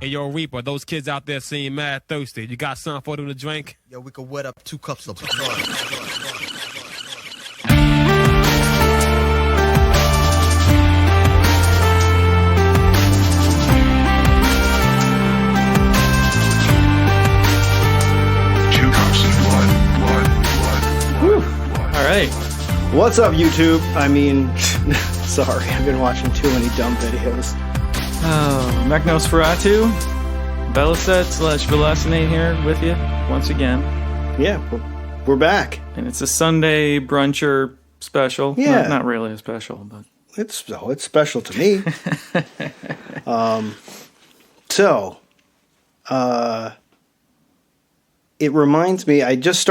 Hey, yo, Reaper, those kids out there seem mad thirsty. You got something for them to drink? Yo, we could wet up 2 cups of blood. All right. What's up, YouTube? I mean, sorry, I've been watching too many dumb videos. Oh, Nosferatu, Belisat / Velastinate here with you once again. Yeah, we're back. And it's a Sunday bruncher special. Yeah. Not really a special, but... It's special to me. It reminds me, just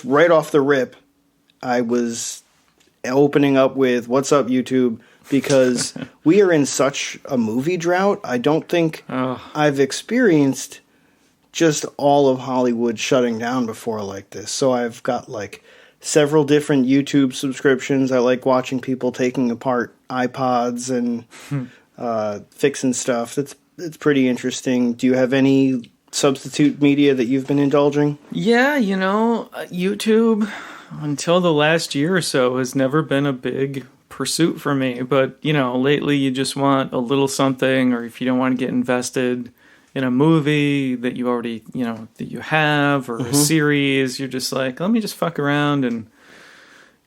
right off the rip, I was opening up with What's Up, YouTube? Because we are in such a movie drought. I don't think I've experienced just all of Hollywood shutting down before like this. So I've got like several different YouTube subscriptions. I like watching people taking apart iPods and fixing stuff. It's pretty interesting. Do you have any substitute media that you've been indulging? Yeah, YouTube, until the last year or so, has never been a big pursuit for me. But, lately you just want a little something, or if you don't want to get invested in a movie that you already, that you have, or a series, you're just like, let me just fuck around. And,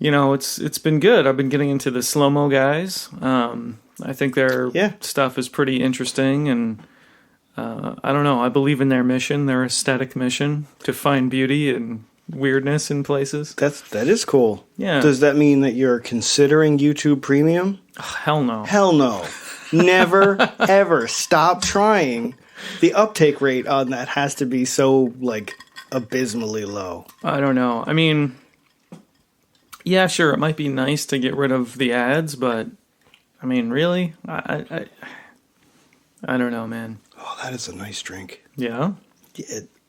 it's been good. I've been getting into the slow-mo guys. I think their stuff is pretty interesting, and I don't know. I believe in their mission, their aesthetic mission, to find beauty and weirdness in places. That is cool. Yeah. Does that mean that you're considering YouTube Premium? Oh, hell no. Hell no. Never, ever stop trying. The uptake rate on that has to be so, abysmally low. I don't know. I mean, yeah, sure, it might be nice to get rid of the ads, but, I mean, really? I don't know, man. Oh, that is a nice drink. Yeah?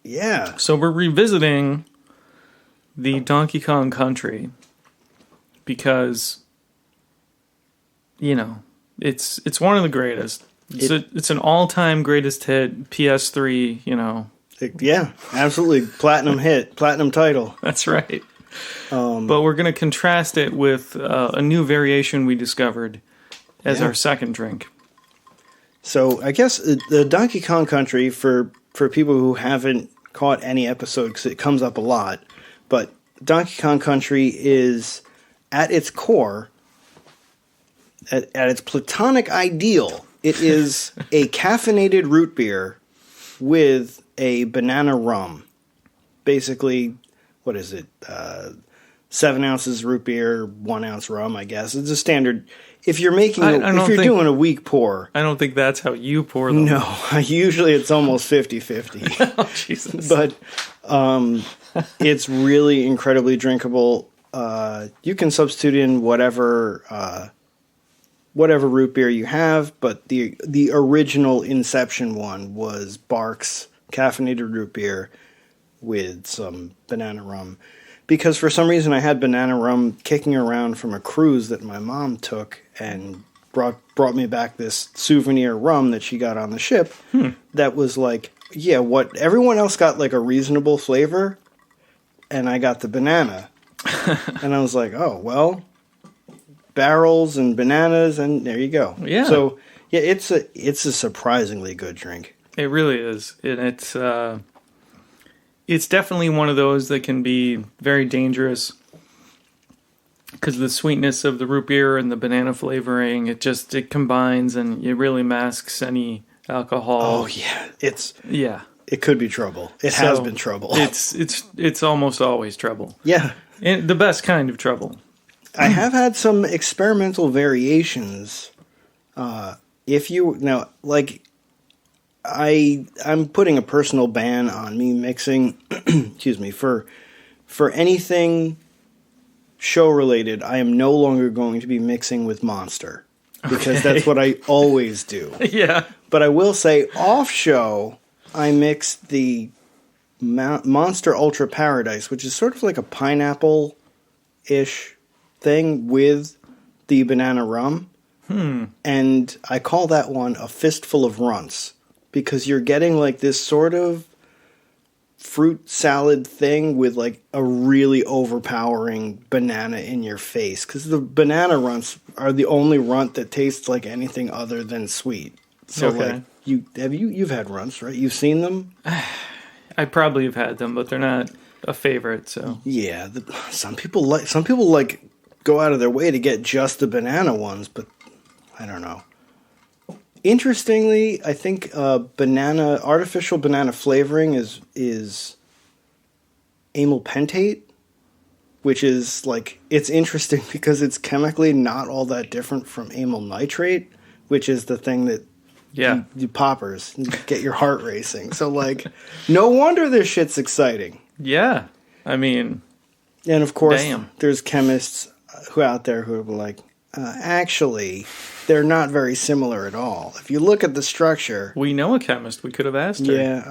Yeah. So we're revisiting the Donkey Kong Country because, it's one of the greatest. It's an all-time greatest hit, PS3, Yeah, absolutely. Platinum hit, platinum title. That's right. But we're going to contrast it with a new variation we discovered as our second drink. So I guess the Donkey Kong Country, for people who haven't caught any episode, because it comes up a lot, but Donkey Kong Country is, at its core, at its platonic ideal, it is a caffeinated root beer with a banana rum. Basically, what is it? 7 ounces root beer, 1 ounce rum, I guess. It's a standard. If you're making, if you're doing a weak pour. I don't think that's how you pour them. No, usually it's almost 50-50. Oh, Jesus. But it's really incredibly drinkable. You can substitute in whatever root beer you have, but the original Inception one was Barq's caffeinated root beer with some banana rum. Because for some reason I had banana rum kicking around from a cruise that my mom took and brought me back this souvenir rum that she got on the ship that was what everyone else got a reasonable flavor, and I got the banana. And I was like, oh, well, barrels and bananas, and there you go. Yeah. So, yeah, it's a surprisingly good drink. It really is. It's definitely one of those that can be very dangerous because the sweetness of the root beer and the banana flavoring, it combines and it really masks any alcohol. Oh yeah, it could be trouble. It has been trouble. It's almost always trouble. Yeah, and the best kind of trouble. I have had some experimental variations. I'm putting a personal ban on me mixing, excuse me, for anything show related. I am no longer going to be mixing with Monster because that's what I always do. Yeah. But I will say off show, I mixed the Monster Ultra Paradise, which is sort of like a pineapple-ish thing with the banana rum. And I call that one a fistful of runts because you're getting like this sort of fruit salad thing with like a really overpowering banana in your face, because the banana runts are the only runt that tastes like anything other than sweet. So like you've had runts, right? You've seen them? I probably have had them, but they're not a favorite. So yeah, some people like go out of their way to get just the banana ones, but I don't know. Interestingly, I think artificial banana flavoring is amyl pentate, which is like, it's interesting because it's chemically not all that different from amyl nitrate, which is the thing that you poppers and get your heart racing. So like, no wonder this shit's exciting. Yeah, I mean, and of course, there's chemists out there who are like, actually, they're not very similar at all. If you look at the structure, we know a chemist. We could have asked her. Yeah,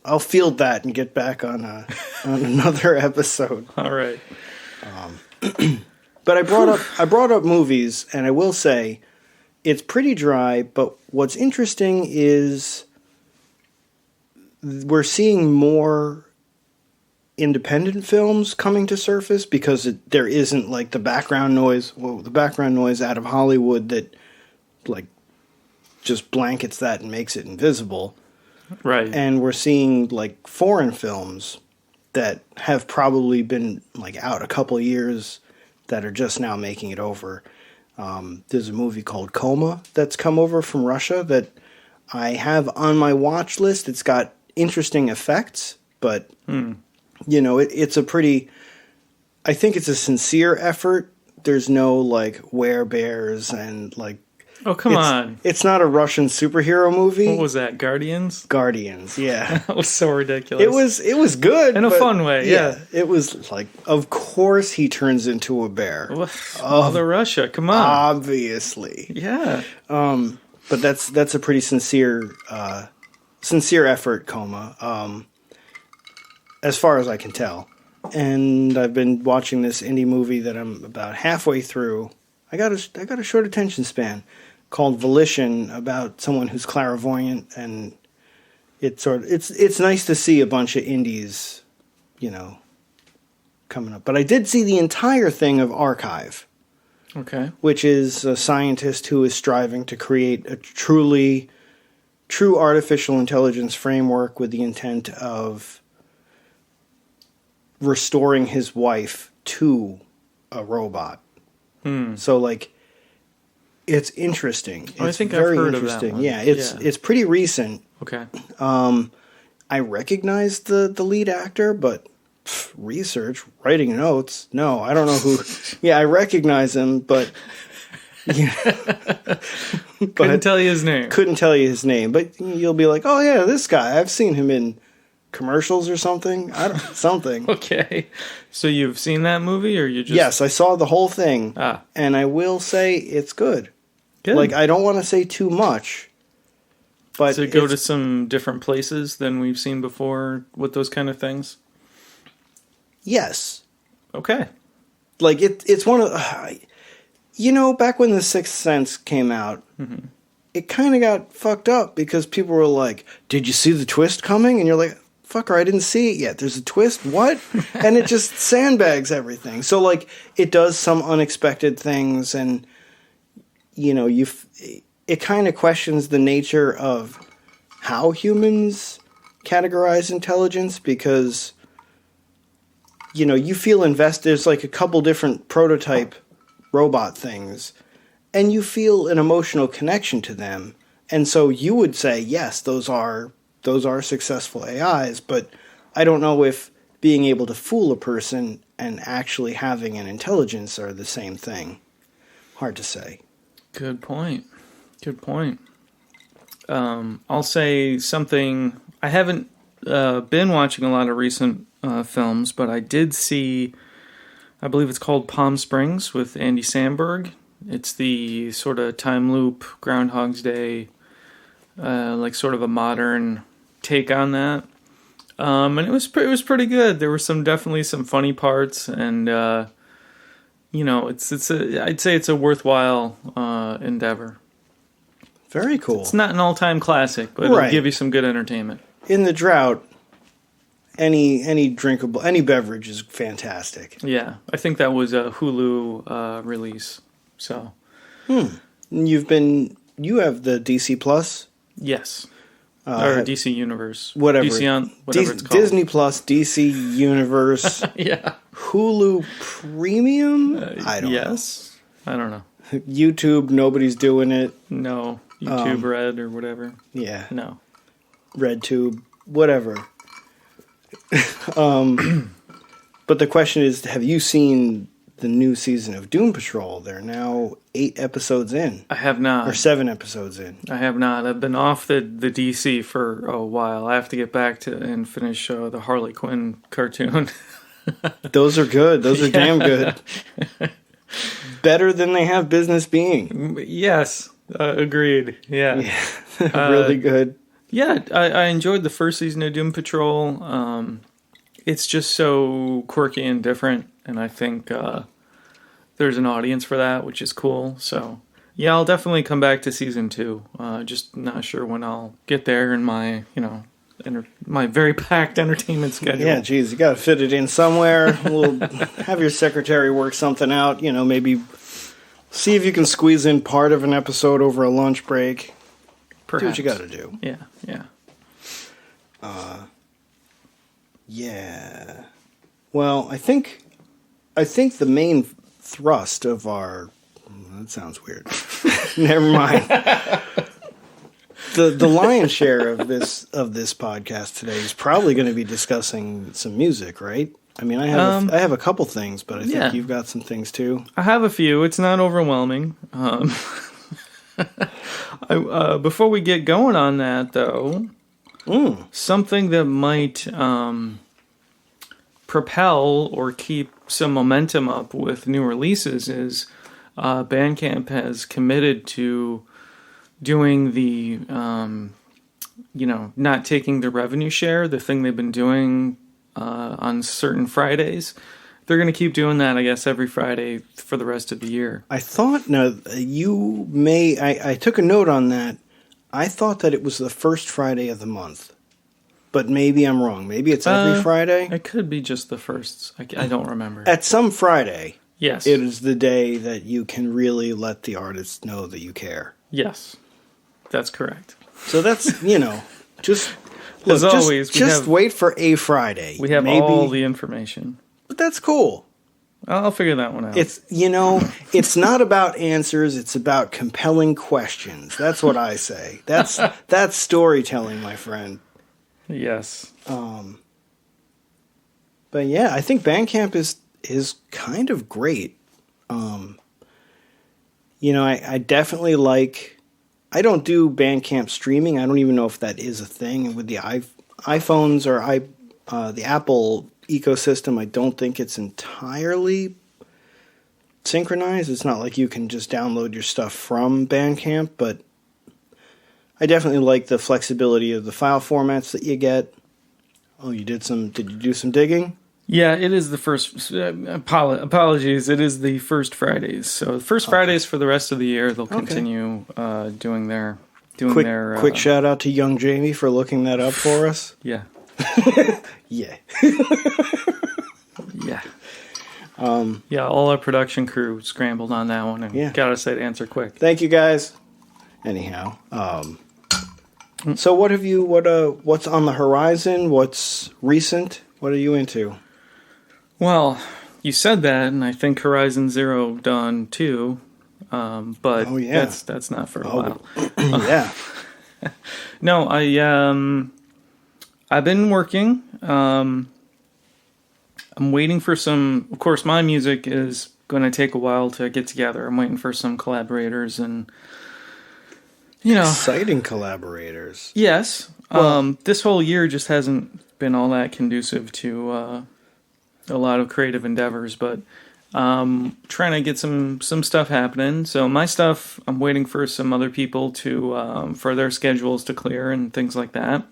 I'll field that and get back on another episode. All right. But I brought up movies, and I will say it's pretty dry. But what's interesting is we're seeing more independent films coming to surface, because there isn't like the background noise out of Hollywood that like just blankets that and makes it invisible. Right. And we're seeing like foreign films that have probably been like out a couple of years that are just now making it over. There's a movie called Coma that's come over from Russia that I have on my watch list. It's got interesting effects, but you know, it's a pretty, I think it's a sincere effort. There's no like werebears and like, oh, come on. It's not a Russian superhero movie. What was that? Guardians, yeah. That was so ridiculous. It was good. In a fun way, yeah. It was like, of course he turns into a bear. Mother Russia, come on. Obviously. Yeah. But that's a pretty sincere effort, Coma. As far as I can tell. And I've been watching this indie movie that I'm about halfway through. I got a short attention span, called Volition, about someone who's clairvoyant, and it's nice to see a bunch of indies, you know, coming up. But I did see the entire thing of Archive. Okay. Which is a scientist who is striving to create a true artificial intelligence framework with the intent of restoring his wife to a robot. So like, it's interesting. It's I think very I've heard interesting. Of that one. Yeah, it's pretty recent. Okay. I recognize the lead actor, but research, writing notes, no, I don't know who. Yeah, I recognize him, but couldn't tell you his name. Couldn't tell you his name, but you'll be like, oh yeah, this guy. I've seen him in commercials or something. Something. Okay. So you've seen that movie, or you just? Yes, I saw the whole thing, and I will say it's good. Good. Like, I don't want to say too much, but does it go to some different places than we've seen before with those kind of things? Yes. Okay. Like, it's one of, you know, back when The Sixth Sense came out, it kind of got fucked up because people were like, did you see the twist coming? And you're like, fucker, I didn't see it yet. There's a twist? What? And it just sandbags everything. So, like, it does some unexpected things, and, you know, it kind of questions the nature of how humans categorize intelligence, because, you know, you feel invested. There's like a couple different prototype robot things, and you feel an emotional connection to them. And so you would say, yes, those are successful AIs, but I don't know if being able to fool a person and actually having an intelligence are the same thing. Hard to say. Good point. I'll say something. I haven't been watching a lot of recent films, but I did see, I believe it's called Palm Springs with Andy Samberg. It's the sort of time loop, Groundhog's Day, like sort of a modern take on that. And it was pretty good. There were definitely some funny parts, and you know, I'd say it's a worthwhile endeavor. Very cool. It's not an all-time classic, but it'll give you some good entertainment. In the drought, any drinkable, any beverage is fantastic. Yeah, I think that was a Hulu release. So, You have the DC Plus? yes. Or DC Universe. Whatever. Whatever it's called. Disney Plus, DC Universe, Yeah. Hulu Premium? I don't know. Yes. I don't know. YouTube, nobody's doing it. No. YouTube Red or whatever. Yeah. No. RedTube, whatever. But the question is, have you seen the new season of Doom Patrol? They're now 8 episodes in. I have not. Or 7 episodes in. I have not. I've been off the DC for a while. I have to get back to and finish the Harley Quinn cartoon. Those are good. Those are damn good. Better than they have business being. Yes. Agreed. Yeah. Really good. Yeah, I enjoyed the first season of Doom Patrol. It's just so quirky and different, and I think there's an audience for that, which is cool. So, yeah, I'll definitely come back to season 2. Just not sure when I'll get there in my, my very packed entertainment schedule. Yeah, geez, you got to fit it in somewhere. We'll have your secretary work something out. Maybe see if you can squeeze in part of an episode over a lunch break. Perhaps. Do what you got to do. Yeah. Yeah. Well, I think the main thrust of our... That sounds weird. Never mind. The lion's share of this podcast today is probably going to be discussing some music, right? I mean, I have a couple things, but I think you've got some things too. I have a few. It's not overwhelming. Before we get going on that, though, something that might propel or keep some momentum up with new releases is Bandcamp has committed to doing the, not taking the revenue share, the thing they've been doing on certain Fridays. They're going to keep doing that, I guess, every Friday for the rest of the year. I thought, I took a note on that. I thought that it was the first Friday of the month. But maybe I'm wrong. Maybe it's every Friday? It could be just the first. I don't remember. At some Friday, yes, it is the day that you can really let the artists know that you care. Yes, that's correct. So that's, just... As always, just wait for a Friday. We have all the information. But that's cool. I'll figure that one out. It's, it's not about answers. It's about compelling questions. That's what I say. That's storytelling, my friend. Yes. But yeah, I think Bandcamp is kind of great. I definitely like... I don't do Bandcamp streaming. I don't even know if that is a thing. With the iPhones or the Apple ecosystem, I don't think it's entirely synchronized. It's not like you can just download your stuff from Bandcamp, but I definitely like the flexibility of the file formats that you get. Oh, did you do some digging? Yeah, it is the first... apologies, it is the first Fridays. So the first Fridays for the rest of the year, they'll continue doing their... Quick shout out to young Jamie for looking that up for us. Yeah. Yeah. Yeah. All our production crew scrambled on that one and got us that answer quick. Thank you, guys. Anyhow, so what's on the horizon? What's recent? What are you into? Well, you said that, and I think Horizon Zero Dawn too, but that's not for a while. Yeah. No, I've been working. I'm waiting for some... Of course, my music is going to take a while to get together. I'm waiting for some collaborators and... Exciting collaborators. Yes. Well, this whole year just hasn't been all that conducive to a lot of creative endeavors, but trying to get some stuff happening. So my stuff, I'm waiting for some other people to for their schedules to clear and things like that.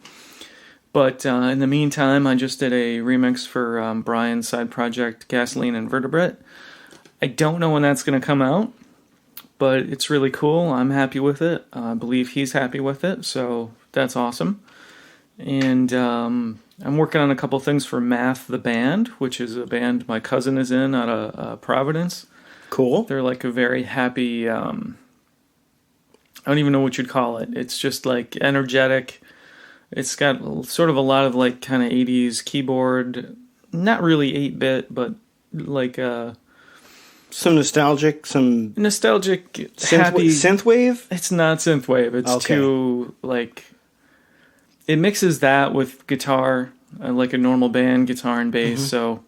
But in the meantime, I just did a remix for Brian's side project, Gasoline and Vertebrate. I don't know when that's going to come out, but it's really cool. I'm happy with it. I believe he's happy with it, so that's awesome. And I'm working on a couple things for Math the Band, which is a band my cousin is in out of Providence. Cool. They're like a very happy, I don't even know what you'd call it. It's just like energetic. It's got sort of a lot of like kind of 80s keyboard, not really 8-bit, but like some nostalgic, happy synthwave. It's not synthwave. It's too like it mixes that with guitar, like a normal band, guitar and bass. Mm-hmm. So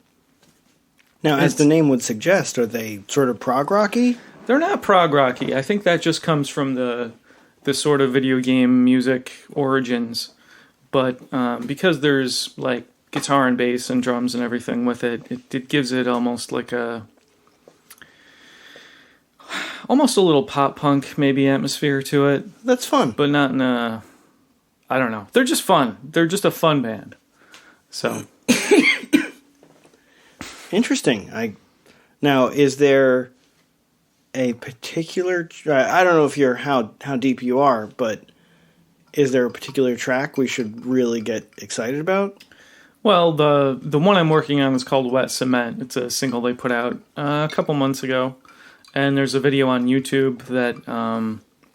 now, as the name would suggest, are they sort of prog rocky? They're not prog rocky. I think that just comes from the sort of video game music origins. But because there's like guitar and bass and drums and everything with it, it gives it almost like almost a little pop punk maybe atmosphere to it. That's fun. But not in a, I don't know. They're just fun. They're just a fun band. So. Interesting. Now, is there a particular, I don't know if you're how deep you are, but is there a particular track we should really get excited about? Well, the one I'm working on is called Wet Cement. It's a single they put out a couple months ago. And there's a video on YouTube that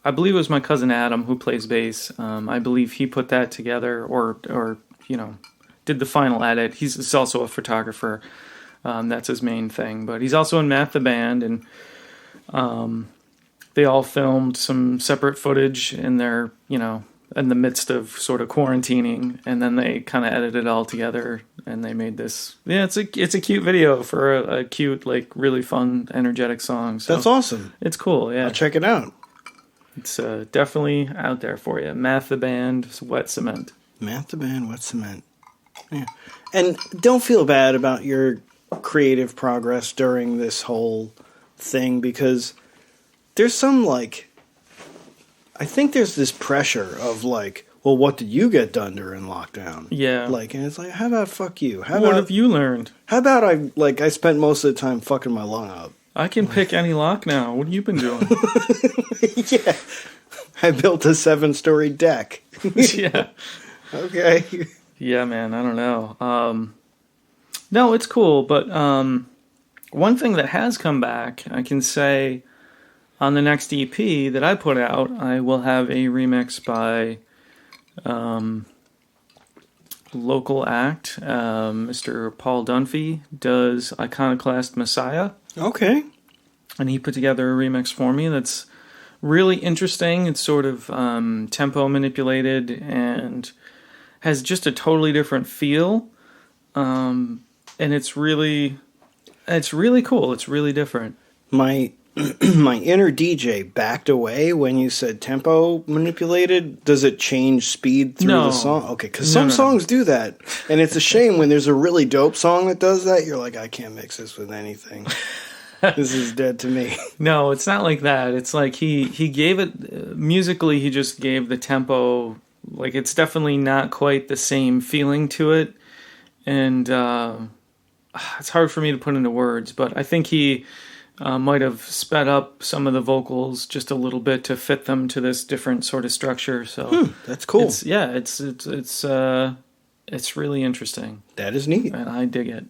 I believe it was my cousin Adam who plays bass. I believe he put that together or did the final edit. He's also a photographer. That's his main thing. But he's also in Math the Band, and they all filmed some separate footage in their, in the midst of sort of quarantining, and then they kind of edited it all together, and they made this. Yeah, it's a cute video for a cute, like, really fun, energetic song. So that's awesome. It's cool, yeah. I'll check it out. It's definitely out there for you. Math the Band, Wet Cement. Math the Band, Wet Cement. Yeah. And don't feel bad about your creative progress during this whole thing, because there's some, like, I think there's this pressure of like, well, what did you get done during lockdown? Yeah. Like, and it's like, how about fuck you? What have you learned? How about I spent most of the time fucking my lung up? I can pick any lock now. What have you been doing? Yeah. I built a 7-story deck. Yeah. Okay. Yeah, man. I don't know. No, it's cool. But one thing that has come back, I can say, on the next EP that I put out, I will have a remix by local act. Mr. Paul Dunphy does Iconoclast Messiah. Okay. And he put together a remix for me that's really interesting. It's sort of tempo manipulated and has just a totally different feel. And it's really cool. It's really different. My inner DJ backed away when you said tempo manipulated. Does it change speed through the song? Okay, because some songs do that. And it's a shame when there's a really dope song that does that. You're like, I can't mix this with anything. This is dead to me. No, it's not like that. It's like he gave it, musically, he just gave the tempo, like it's definitely not quite the same feeling to it. And it's hard for me to put into words, but I think he might have sped up some of the vocals just a little bit to fit them to this different sort of structure. So that's cool. It's really interesting. That is neat, and I dig it.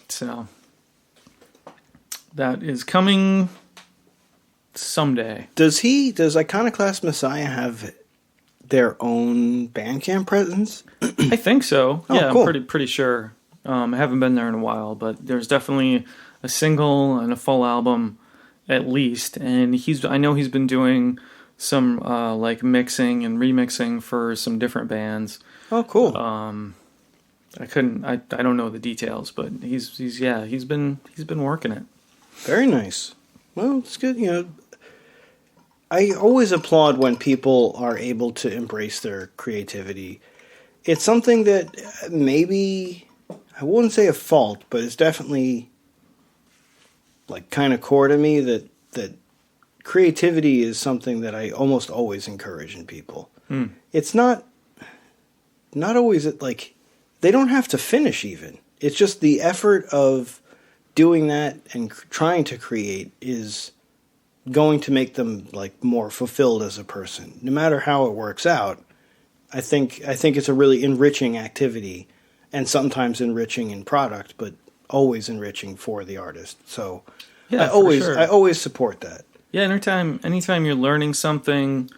So that is coming someday. Does Iconoclast Messiah have their own Bandcamp presence? I think so. Oh, yeah, cool. I'm pretty sure. I haven't been there in a while, but there's definitely a single and a full album at least. And I know he's been doing some like mixing and remixing for some different bands. Oh, cool. I don't know the details, but he's been working it. Very nice. Well, it's good. I always applaud when people are able to embrace their creativity. It's something that maybe, I wouldn't say a fault, but it's definitely like kind of core to me that creativity is something that I almost always encourage in people. It's not always like, they don't have to finish even. It's just the effort of doing that and trying to create is going to make them like more fulfilled as a person. No matter how it works out, I think it's a really enriching activity, and sometimes enriching in product, but always enriching for the artist. So Yeah, I always support that. Yeah, anytime you're learning something,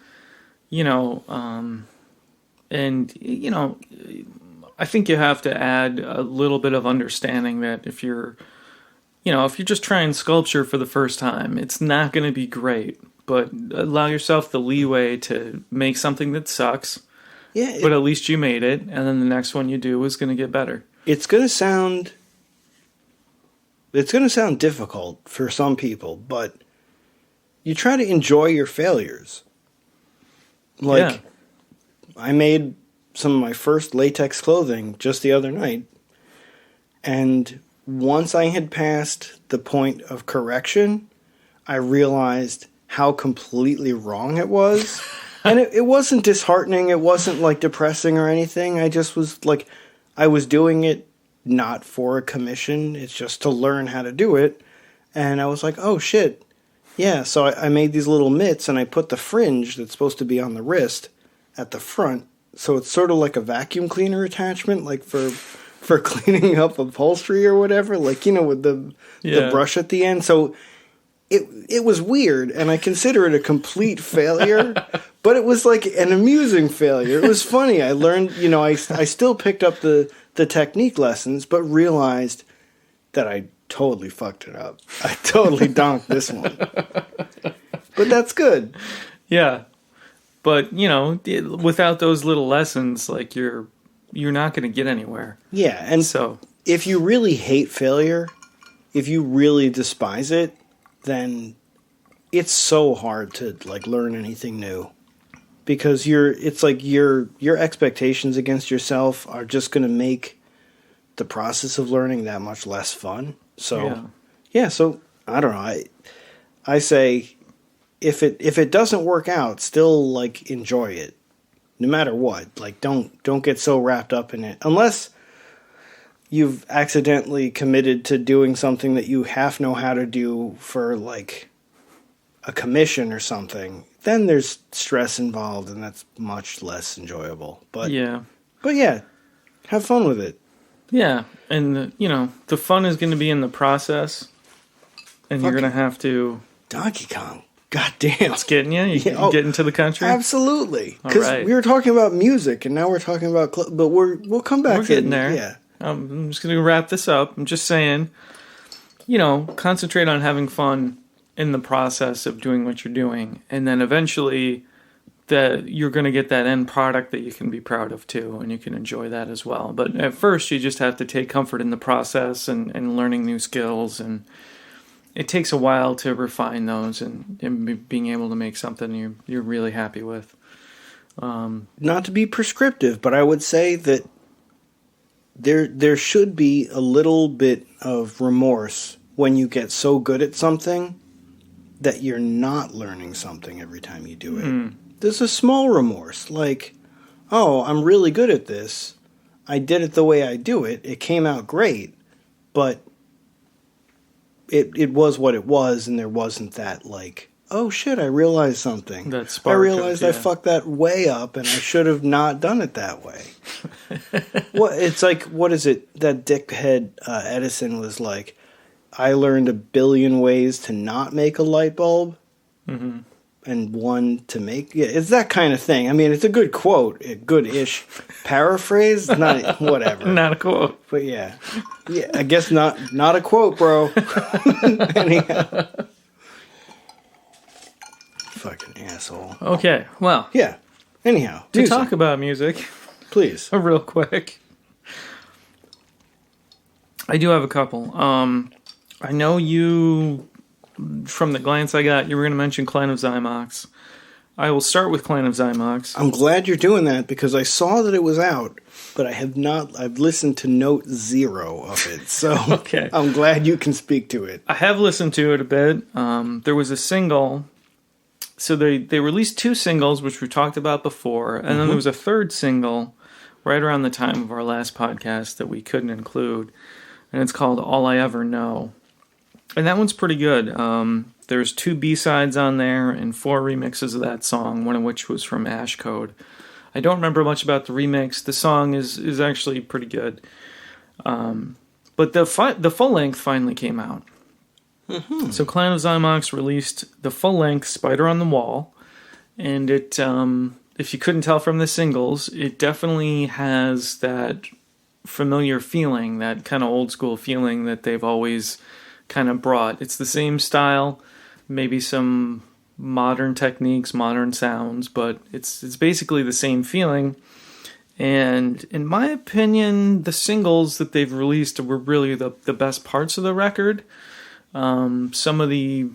and I think you have to add a little bit of understanding that if you're just trying sculpture for the first time, it's not going to be great, but allow yourself the leeway to make something that sucks. Yeah, but at least you made it, and then the next one you do is going to get better. It's going to sound difficult for some people, but you try to enjoy your failures. Like, I made some of my first latex clothing just the other night, and once I had passed the point of correction, I realized how completely wrong it was. And it wasn't disheartening, it wasn't like depressing or anything. I just was like, I was doing it not for a commission, it's just to learn how to do it. And I was like, oh shit. Yeah, so I made these little mitts and I put the fringe that's supposed to be on the wrist at the front. So it's sort of like a vacuum cleaner attachment, like for cleaning up upholstery or whatever, like, with the brush at the end. So it was weird, and I consider it a complete failure, but it was like an amusing failure. It was funny. I learned, I still picked up the technique lessons, but realized that I totally fucked it up. I totally donked this one. But that's good. Yeah. But, without those little lessons, like you're not going to get anywhere. Yeah, and so if you really hate failure, if you really despise it, then it's so hard to like learn anything new, because your expectations against yourself are just going to make the process of learning that much less fun. So so I don't know. I say if it doesn't work out, still like enjoy it, no matter what. Like don't get so wrapped up in it unless you've accidentally committed to doing something that you half know how to do for like a commission or something. Then there's stress involved, and that's much less enjoyable. But yeah, have fun with it. Yeah, and the fun is going to be in the process, and you're going to have to. Donkey Kong, goddamn, it's getting you. You getting to the country? Absolutely, because we were talking about music, and now we're talking about. But we'll come back. We're getting there. Yeah. I'm just going to wrap this up. I'm just saying, concentrate on having fun in the process of doing what you're doing. And then eventually you're going to get that end product that you can be proud of too, and you can enjoy that as well. But at first, you just have to take comfort in the process and learning new skills. And it takes a while to refine those and being able to make something you're really happy with. Not to be prescriptive, but I would say that there should be a little bit of remorse when you get so good at something that you're not learning something every time you do it. There's a small remorse, like, oh, I'm really good at this. I did it the way I do it. It came out great, but it was what it was, and there wasn't that, like, oh shit, I realized something. That spark I realized I fucked that way up, and I should have not done it that way. It's like, what is it? That dickhead Edison was like, I learned 1 billion ways to not make a light bulb, and one to make. Yeah, it's that kind of thing. I mean, it's a good quote, a good-ish paraphrase. Not whatever. Not a quote, but yeah. I guess not a quote, bro. Anyhow. Fucking asshole. Okay, well. Yeah. Anyhow. To talk about music. Please. Real quick. I do have a couple. I know you, from the glance I got, you were going to mention Clan of Xymox. I will start with Clan of Xymox. I'm glad you're doing that, because I saw that it was out, but I've listened to note 0 of it, so okay. I'm glad you can speak to it. I have listened to it a bit. There was a single. So they released 2 singles, which we talked about before, and then there was a third single right around the time of our last podcast that we couldn't include, and it's called All I Ever Know. And that one's pretty good. There's 2 B-sides on there and 4 remixes of that song, one of which was from Ash Code. I don't remember much about the remix. The song is actually pretty good. But the full length finally came out. Mm-hmm. So Clan of Xymox released the full length Spider on the Wall, and it, if you couldn't tell from the singles, it definitely has that familiar feeling, that kind of old school feeling that they've always kind of brought. It's the same style, maybe some modern techniques, modern sounds, but it's basically the same feeling. And in my opinion, the singles that they've released were really the best parts of the record. Some of the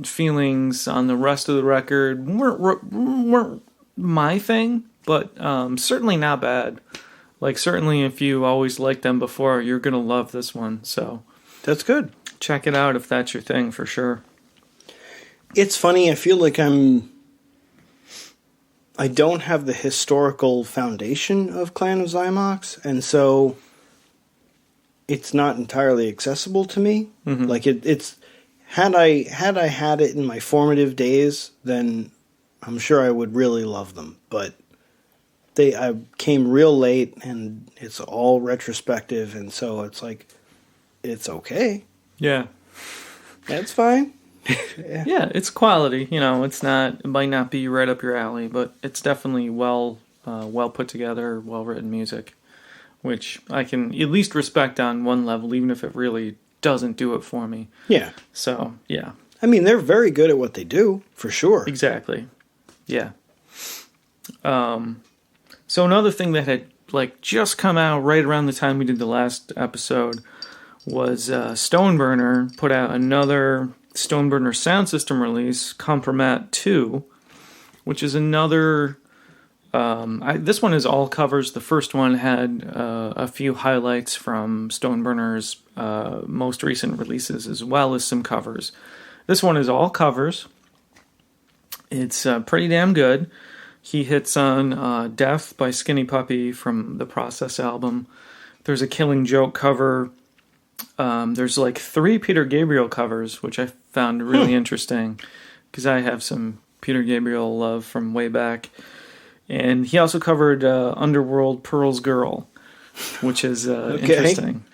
feelings on the rest of the record weren't my thing, but certainly not bad. Like, certainly if you always liked them before, you're going to love this one. So that's good. Check it out if that's your thing, for sure. It's funny, I feel like I don't have the historical foundation of Clan of Xymox, and so it's not entirely accessible to me. Mm-hmm. Like it's had I had it in my formative days, then I'm sure I would really love them. But I came real late, and it's all retrospective, and so it's like, it's okay. Yeah, that's fine. Yeah, it's quality. It might not be right up your alley, but it's definitely well put together, well written music, which I can at least respect on one level, even if it really doesn't do it for me. Yeah. So yeah. I mean, they're very good at what they do, for sure. Exactly. Yeah. So another thing that had just come out right around the time we did the last episode was Stoneburner put out another Stoneburner Soundsystem release, Kompromat 2, which is another... this one is all covers. The first one had a few highlights from Stoneburner's most recent releases, as well as some covers. This one is all covers. It's pretty damn good. He hits on Death by Skinny Puppy from the Process album. There's a Killing Joke cover. There's 3 Peter Gabriel covers, which I found really interesting, because I have some Peter Gabriel love from way back. And he also covered Underworld Pearl's Girl, which is interesting.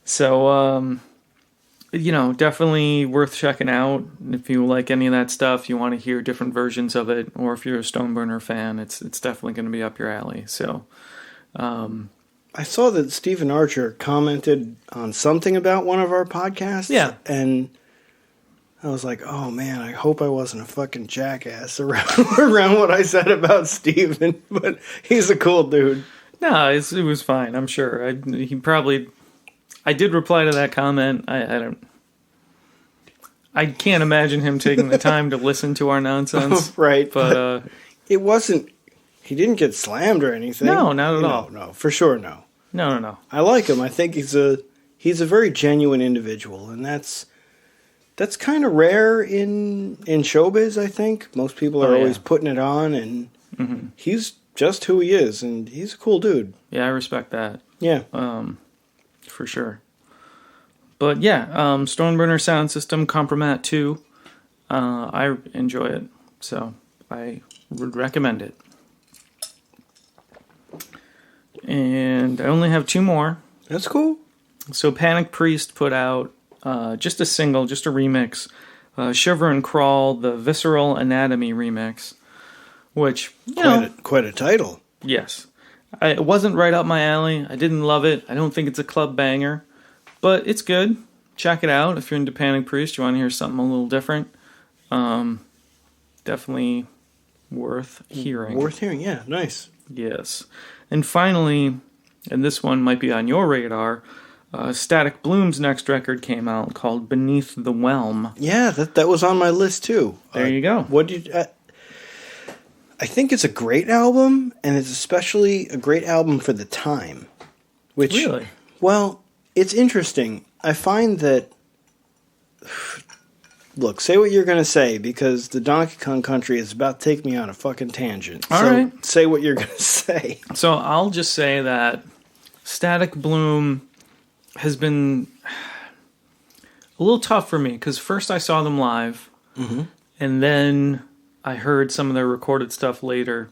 So, definitely worth checking out. If you like any of that stuff, you want to hear different versions of it, or if you're a Stoneburner fan, it's definitely going to be up your alley. So, I saw that Stephen Archer commented on something about one of our podcasts. Yeah. And I was like, oh man, I hope I wasn't a fucking jackass around what I said about Stephen, but he's a cool dude. No, it was fine, I'm sure. I did reply to that comment. I can't imagine him taking the time to listen to our nonsense. Right. But it wasn't, he didn't get slammed or anything. No, not at all. No, for sure no. No. I like him. I think he's a very genuine individual, and that's kind of rare in showbiz, I think. Most people are always putting it on, and he's just who he is, and he's a cool dude. Yeah, I respect that. Yeah. For sure. But yeah, Stoneburner Soundsystem, Kompromat 2. I enjoy it, so I would recommend it. And I only have 2 more. That's cool. So Panic Priest put out just a single, just a remix, Shiver and Crawl, the Visceral Anatomy remix, which, quite a title. Yes. It wasn't right up my alley. I didn't love it. I don't think it's a club banger, but it's good. Check it out if you're into Panic Priest. You want to hear something a little different. Definitely worth hearing. Worth hearing, yeah. Nice. Yes. And finally, and this one might be on your radar, Statiqbloom's next record came out called Beneath the Whelm. Yeah, that was on my list too. There you go. What did you... I think it's a great album, and it's especially a great album for the time. Which, really? Well, it's interesting. I find that... Look, say what you're going to say, because the Donkey Kong Country is about to take me on a fucking tangent. All right. Say what you're going to say. So I'll just say that Statiqbloom has been a little tough for me, because first I saw them live, And then I heard some of their recorded stuff later.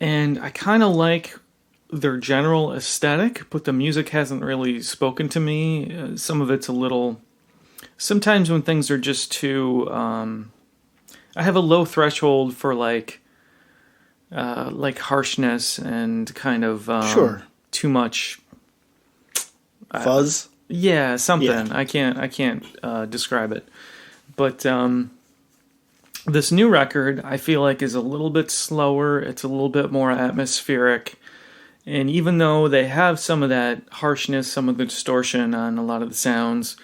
And I kind of like their general aesthetic, but the music hasn't really spoken to me. Some of it's a little... Sometimes when things are just too... I have a low threshold for like harshness and kind of too much... Fuzz? Yeah, something. Yeah. I can't describe it. But this new record, I feel like, is a little bit slower. It's a little bit more atmospheric. And even though they have some of that harshness, some of the distortion on a lot of the sounds,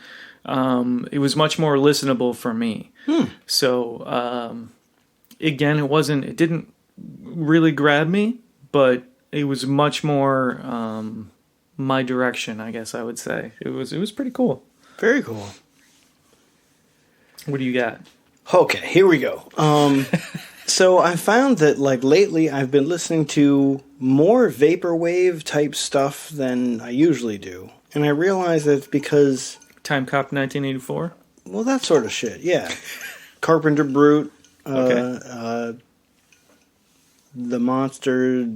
it was much more listenable for me. So, again, it didn't really grab me, but it was much more my direction, I guess I would say. It was pretty cool. Very cool. What do you got? Okay, here we go. So I found that like lately I've been listening to more vaporwave type stuff than I usually do. And I realize that it's because... Time Cop 1984? Well, that sort of shit, yeah. Carpenter Brute, Okay. The Monster,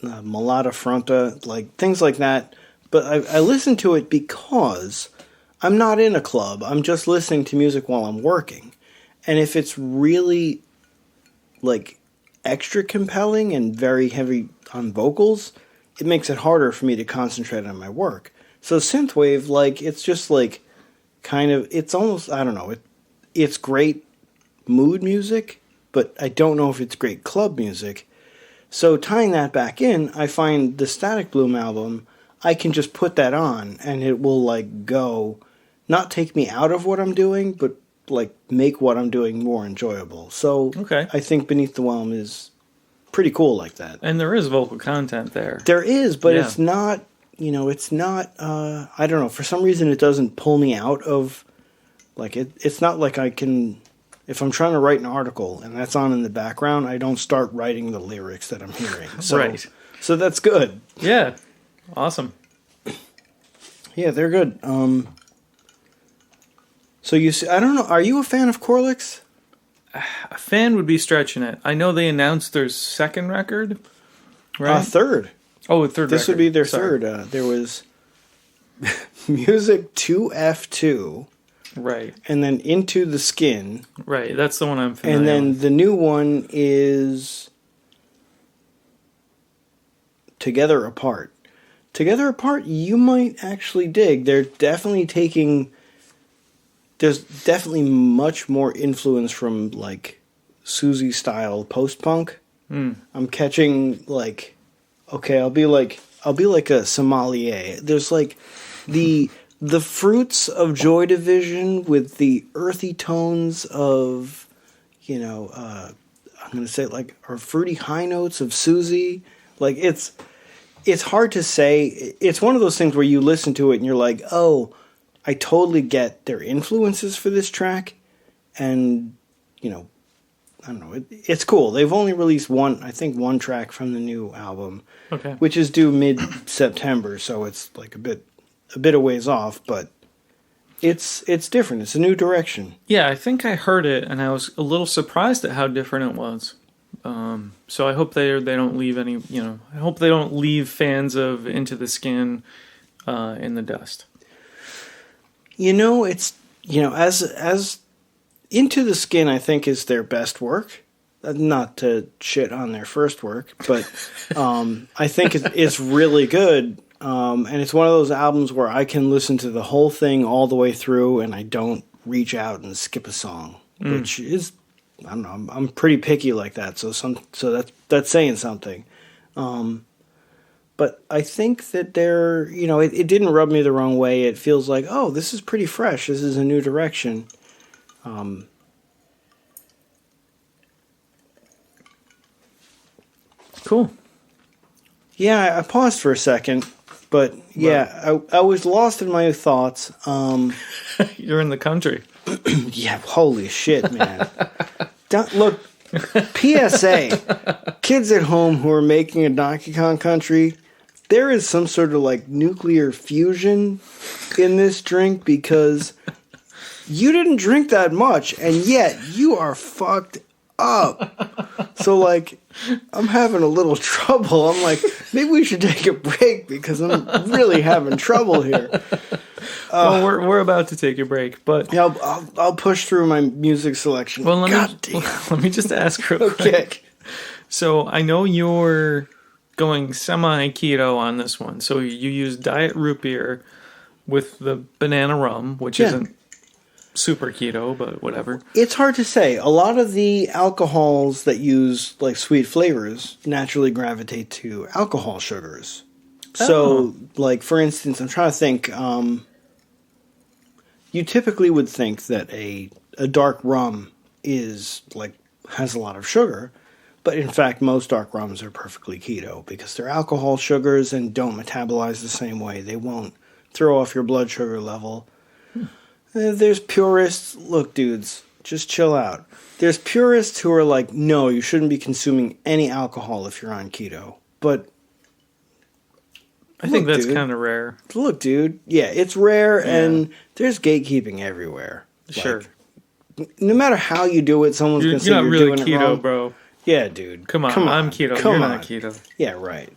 Malata Fronta, like things like that. But I listen to it because I'm not in a club. I'm just listening to music while I'm working. And if it's really like extra compelling and very heavy on vocals, it makes it harder for me to concentrate on my work. So synthwave, like, it's just like kind of, it's almost, I don't know, it's great mood music, but I don't know if it's great club music. So tying that back in, I find the Statiqbloom album, I can just put that on and it will like go, not take me out of what I'm doing, but like make what I'm doing more enjoyable. So Okay. I think Beneath the Whelm is pretty cool like that. And there is vocal content there. There is, but Yeah. it's not, it's not, I don't know, for some reason it doesn't pull me out of, like, it's not like I can, if I'm trying to write an article and that's on in the background, I don't start writing the lyrics that I'm hearing. So, Right. So that's good. Yeah. Awesome. Yeah, they're good. So you see, I don't know, are you a fan of Corlyx? A fan would be stretching it. I know they announced their second record, right? Third. Oh, a third This record. would be their Sorry. third. There was Music 2F2, Right. and then Into the Skin. Right. That's the one I'm familiar And then with. the new one is Together Apart. Together Apart, you might actually dig. They're definitely taking... There's definitely much more influence from, like, Susie-style post-punk. I'm catching, like... Okay, I'll be like a sommelier. There's, like, the fruits of Joy Division with the earthy tones of, I'm going to say, like, or fruity high notes of Susie. Like, it's hard to say. It's one of those things where you listen to it and you're like, oh, I totally get their influences for this track. And, I don't know. It's cool. They've only released one track from the new album, Okay. which is due mid-September, so it's like a bit of ways off, but it's different. It's a new direction. Yeah, I think I heard it, and I was a little surprised at how different it was. So I hope they don't leave any. I hope they don't leave fans of Into the Skin in the dust. It's as Into the Skin, I think, is their best work. Not to shit on their first work, but I think it's really good. And it's one of those albums where I can listen to the whole thing all the way through, and I don't reach out and skip a song, which is, I don't know, I'm pretty picky like that. So that's saying something. But I think that they're, it didn't rub me the wrong way. It feels like, oh, this is pretty fresh. This is a new direction. Cool. Yeah, I paused for a second, but yeah, I was lost in my thoughts. You're in the country. Yeah, holy shit, man. Look, PSA, kids at home who are making a Donkey Kong Country, there is some sort of like nuclear fusion in this drink because you didn't drink that much, and yet you are fucked up. So, like, I'm having a little trouble. I'm like, maybe we should take a break because I'm really having trouble here. Well, we're about to take a break, but Yeah, I'll push through my music selection. well, God let me just ask real quick. So I know you're going semi-keto on this one. So you use diet root beer with the banana rum, which isn't super keto, but whatever. It's hard to say. A lot of the alcohols that use like sweet flavors naturally gravitate to alcohol sugars. So, like for instance, I'm trying to think. You typically would think that a dark rum is like has a lot of sugar, but in fact, most dark rums are perfectly keto because they're alcohol sugars and don't metabolize the same way. They won't throw off your blood sugar level. There's purists. Look, dudes, just chill out. There's purists who are like, no, you shouldn't be consuming any alcohol if you're on keto. But I think that's kind of rare. Look, dude. Yeah, it's rare, and there's gatekeeping everywhere. Sure. Like, no matter how you do it, someone's going to say you're not you're really doing keto, it wrong. bro. Yeah, dude. Come on. I'm keto. You're not keto. Yeah, right.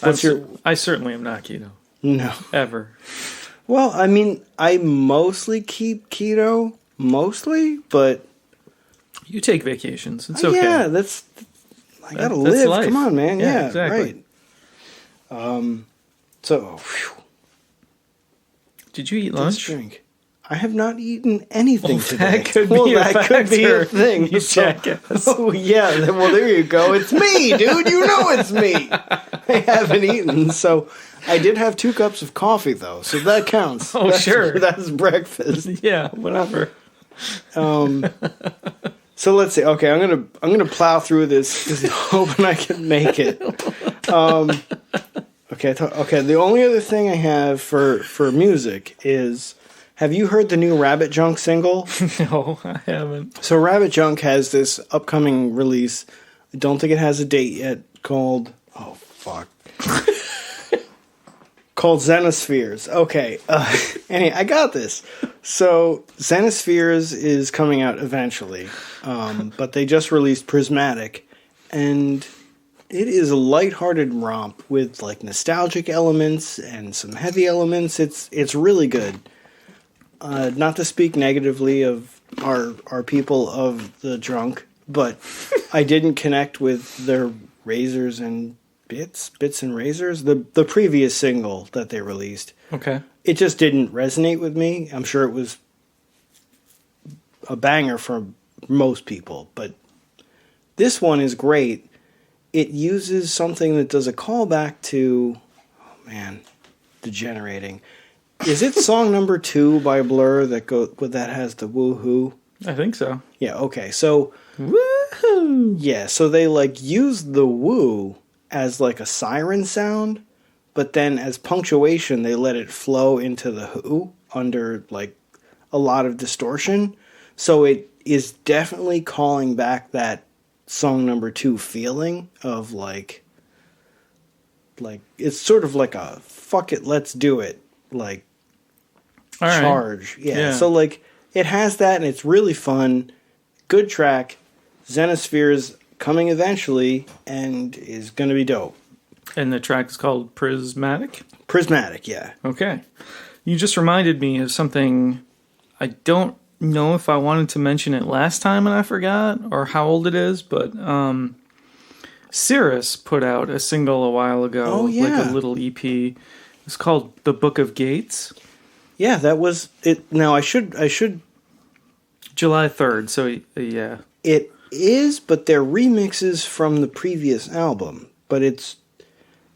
I certainly am not keto. No. Ever. Well, I mean, I mostly keep keto, but You take vacations. It's okay. yeah, I gotta live. life. Come on, man. Yeah, exactly. right. So, whew, Did you eat this lunch? drink. I have not eaten anything today. That could be a that could be a factor, thing. you jackass. Oh yeah. Well, there you go. It's me, dude. You know it's me. I haven't eaten, so I did have 2 cups of coffee though, so that counts. Oh, sure. That's breakfast. Yeah, whatever. So let's see. Okay, I'm gonna plow through this, just hoping I can make it. Okay. The only other thing I have for music is, have you heard the new Rabbit Junk single? No, I haven't. So Rabbit Junk has this upcoming release. I don't think it has a date yet. Called called Xenospheres. Okay. Anyway, I got this. So Xenospheres is coming out eventually, but they just released Prismatic, and it is a lighthearted romp with like nostalgic elements and some heavy elements. It's really good. Not to speak negatively of our people of the drunk, but I didn't connect with their razors and bits and razors. The previous single that they released. Okay. It just didn't resonate with me. I'm sure it was a banger for most people, but this one is great. It uses something that does a callback to, degenerating. Is it song number 2 by Blur that has the woohoo? I think so. Yeah, okay. So Woohoo! yeah, so they like use the woo as like a siren sound, but then as punctuation they let it flow into the who under like a lot of distortion. So it is definitely calling back that song number 2 feeling of like it's sort of like a fuck it, let's do it, like All right. charge. Yeah. So like it has that, and it's really fun. Good track. Xenospheres coming eventually and is going to be dope. And the track is called Prismatic? Prismatic, yeah. Okay. You just reminded me of something. I don't know if I wanted to mention it last time and I forgot, or how old it is, but Sirus put out a single a while ago. Oh, yeah. Like a little EP. It's called The Book of Gates. Yeah, that was it. Now I should July 3rd, so yeah. It is, but they're remixes from the previous album. But it's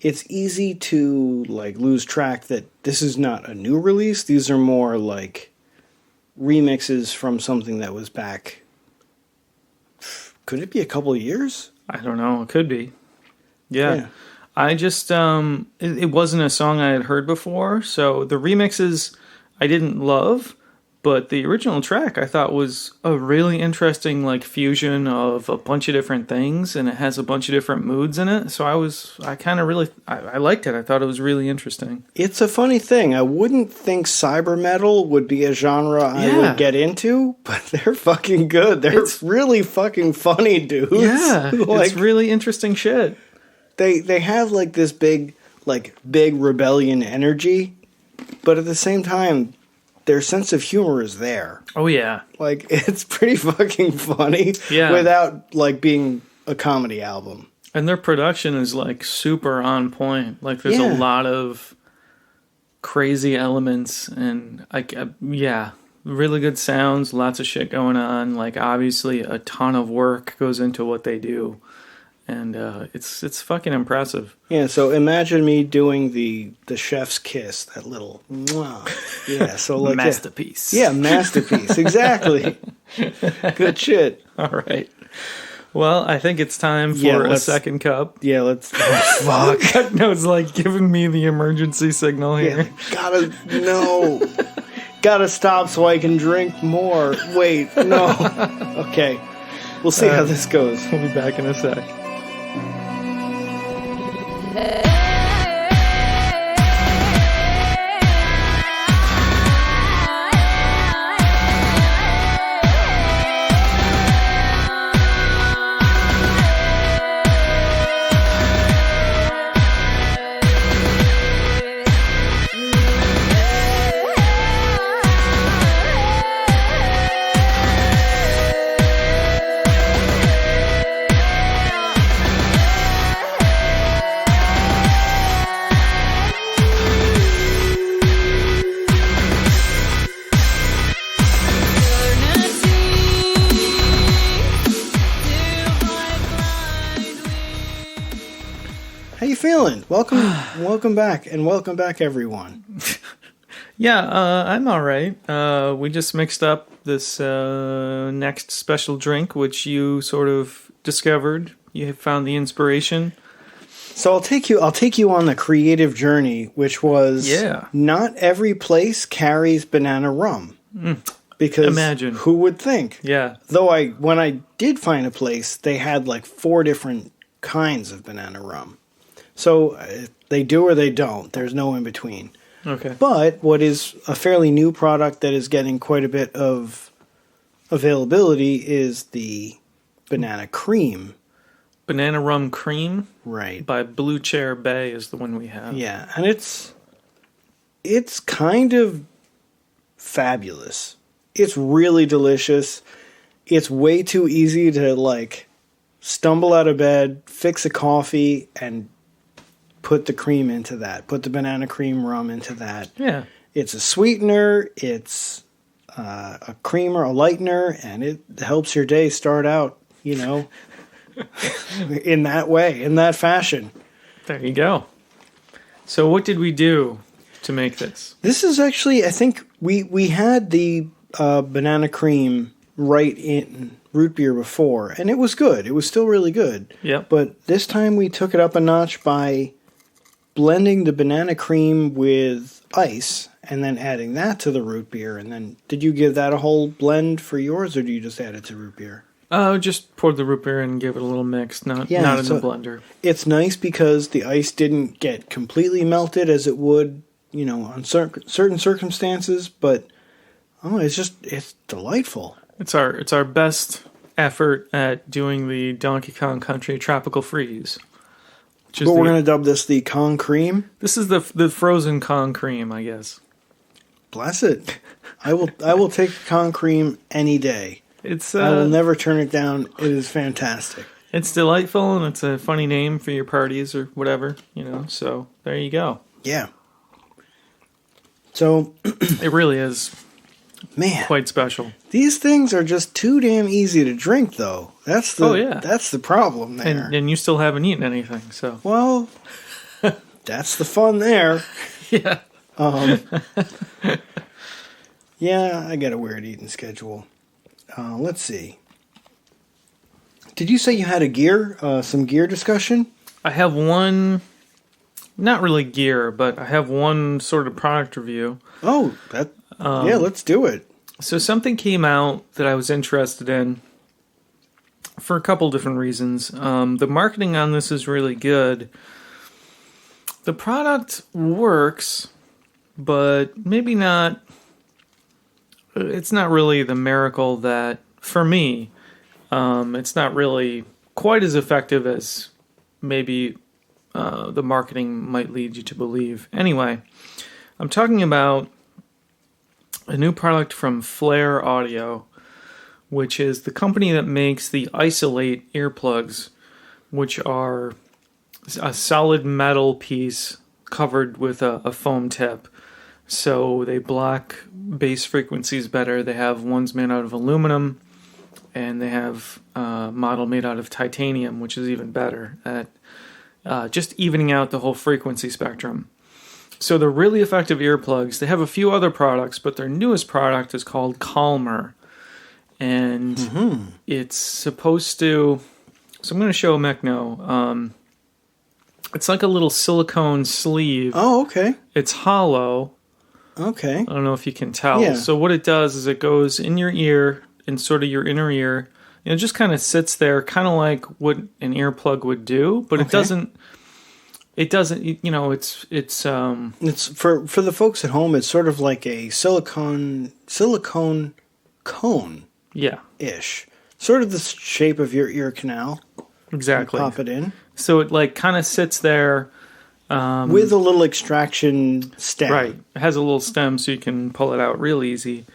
easy to like lose track that this is not a new release. These are more like remixes from something that was back. Could it be a couple of years? I don't know. It could be. Yeah. I just, it wasn't a song I had heard before, so the remixes I didn't love, But the original track I thought was a really interesting like fusion of a bunch of different things, and it has a bunch of different moods in it. So I liked it. I thought it was really interesting. It's a funny thing. I wouldn't think cyber metal would be a genre I would get into, but they're fucking good. They're really fucking funny, dudes. Yeah, it's really interesting shit. They have like this big rebellion energy, but at the same time, their sense of humor is there. Oh, yeah. Like, it's pretty fucking funny without, like, being a comedy album. And their production is, like, super on point. Like, there's a lot of crazy elements and, like, really good sounds, lots of shit going on. Like, obviously, a ton of work goes into what they do. And it's fucking impressive. Yeah, so imagine me doing the chef's kiss, that little mwah. Yeah, so like masterpiece. Yeah, masterpiece, exactly. Good shit. All right. Well, I think it's time for a second cup. Yeah, let's. Oh, fuck. No, it's like giving me the emergency signal here. Yeah, gotta stop so I can drink more. Wait, no. Okay, we'll see how this goes. We'll be back in a sec. Feeling? Welcome back, and welcome back, everyone. Yeah, I'm all right. We just mixed up this next special drink, which you sort of discovered. You found the inspiration. So I'll take you on the creative journey, which was not every place carries banana rum. Because imagine who would think? Yeah. Though when I did find a place, they had like 4 different kinds of banana rum. So they do or they don't. There's no in between. Okay. But what is a fairly new product that is getting quite a bit of availability is the Banana Cream. Banana Rum Cream? Right. By Blue Chair Bay is the one we have. Yeah, and it's kind of fabulous. It's really delicious. It's way too easy to like stumble out of bed, fix a coffee, and put the cream into that. Put the banana cream rum into that. Yeah. It's a sweetener. It's a creamer, a lightener, and it helps your day start out, in that way, in that fashion. There you go. So what did we do to make this? This is actually, I think, we had the banana cream right in root beer before, and it was good. It was still really good. Yep. But this time we took it up a notch by blending the banana cream with ice and then adding that to the root beer. And then did you give that a whole blend for yours, or do you just add it to root beer? Just poured the root beer and give it a little mix, not in the blender. It's nice because the ice didn't get completely melted as it would, on certain circumstances, but it's delightful. It's our best effort at doing the Donkey Kong Country Tropical Freeze. But we're going to dub this the Kong Cream? This is the frozen Kong Cream, I guess. Bless it. I will take Kong Cream any day. I will never turn it down. It is fantastic. It's delightful, and it's a funny name for your parties or whatever, so there you go. Yeah. So it really is. Man, quite special. These things are just too damn easy to drink, though. That's the problem there. And you still haven't eaten anything, so. Well, that's the fun there. Yeah. Yeah, I got a weird eating schedule. Let's see. Did you say you had some gear discussion? I have one, not really gear, but I have one sort of product review. Oh, yeah, let's do it. So something came out that I was interested in for a couple different reasons. The marketing on this is really good. The product works, but maybe not. It's not really the miracle that, for me, it's not really quite as effective as maybe the marketing might lead you to believe. Anyway, I'm talking about a new product from Flare Audio, which is the company that makes the Isolate earplugs, which are a solid metal piece covered with a foam tip. So they block bass frequencies better. They have ones made out of aluminum, and they have a model made out of titanium, which is even better at just evening out the whole frequency spectrum. So they're really effective earplugs. They have a few other products, but their newest product is called Calmer. And it's supposed to... So I'm going to show Mechno. It's like a little silicone sleeve. Oh, okay. It's hollow. Okay. I don't know if you can tell. Yeah. So what it does is it goes in your ear, in sort of your inner ear, and it just kind of sits there, kind of like what an earplug would do, but it doesn't, you know, it's for the folks at home, it's sort of like a silicone cone. Yeah. Ish. Sort of the shape of your ear canal. Exactly. You pop it in. So it like kind of sits there. With a little extraction stem. Right. It has a little stem so you can pull it out real easy.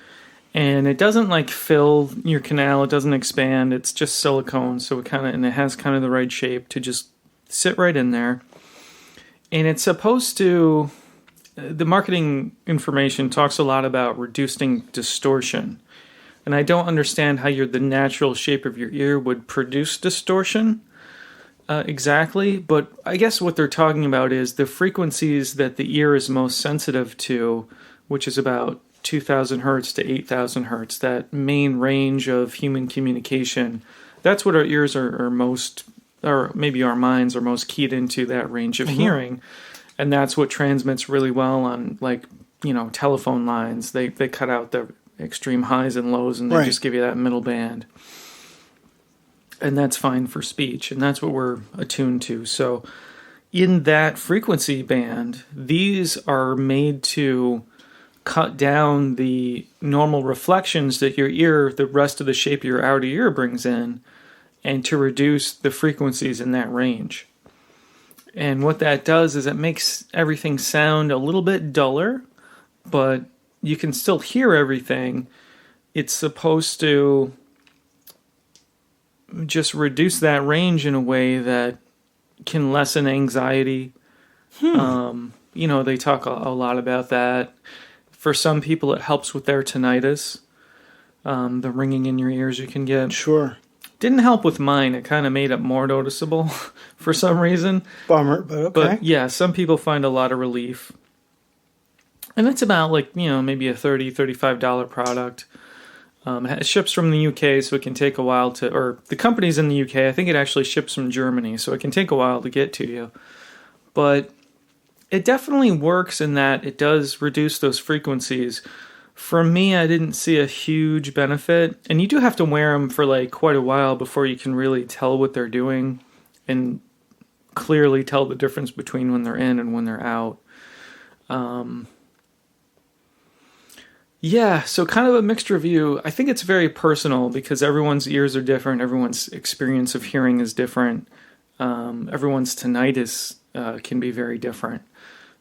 And it doesn't like fill your canal. It doesn't expand. It's just silicone. So it and it has kind of the right shape to just sit right in there. And it's supposed to, the marketing information talks a lot about reducing distortion. And I don't understand how the natural shape of your ear would produce distortion exactly. But I guess what they're talking about is the frequencies that the ear is most sensitive to, which is about 2,000 hertz to 8,000 hertz, that main range of human communication. That's what our ears are most, or maybe our minds are most keyed into, that range of hearing. And that's what transmits really well on, like, you know, telephone lines. They cut out the extreme highs and lows, and they just give you that middle band. And that's fine for speech, and that's what we're attuned to. So in that frequency band, these are made to cut down the normal reflections that your ear, the rest of the shape of your outer ear brings in, and to reduce the frequencies in that range. And what that does is it makes everything sound a little bit duller, but you can still hear everything. It's supposed to just reduce that range in a way that can lessen anxiety. You know, they talk a lot about that. For some people, it helps with their tinnitus. The ringing in your ears you can get. Sure. Didn't help with mine. It kind of made it more noticeable for some reason. Bummer, but okay. But yeah, some people find a lot of relief. And it's about like, you know, maybe a $30, $35 product. It ships from the UK, so it can take a while to, or the company's in the UK. I think it actually ships from Germany, so it can take a while to get to you. But it definitely works in that it does reduce those frequencies. For me, I didn't see a huge benefit. And you do have to wear them for like quite a while before you can really tell what they're doing and clearly tell the difference between when they're in and when they're out. Yeah, so kind of a mixed review. I think it's very personal because everyone's ears are different. Everyone's experience of hearing is different. Everyone's tinnitus can be very different.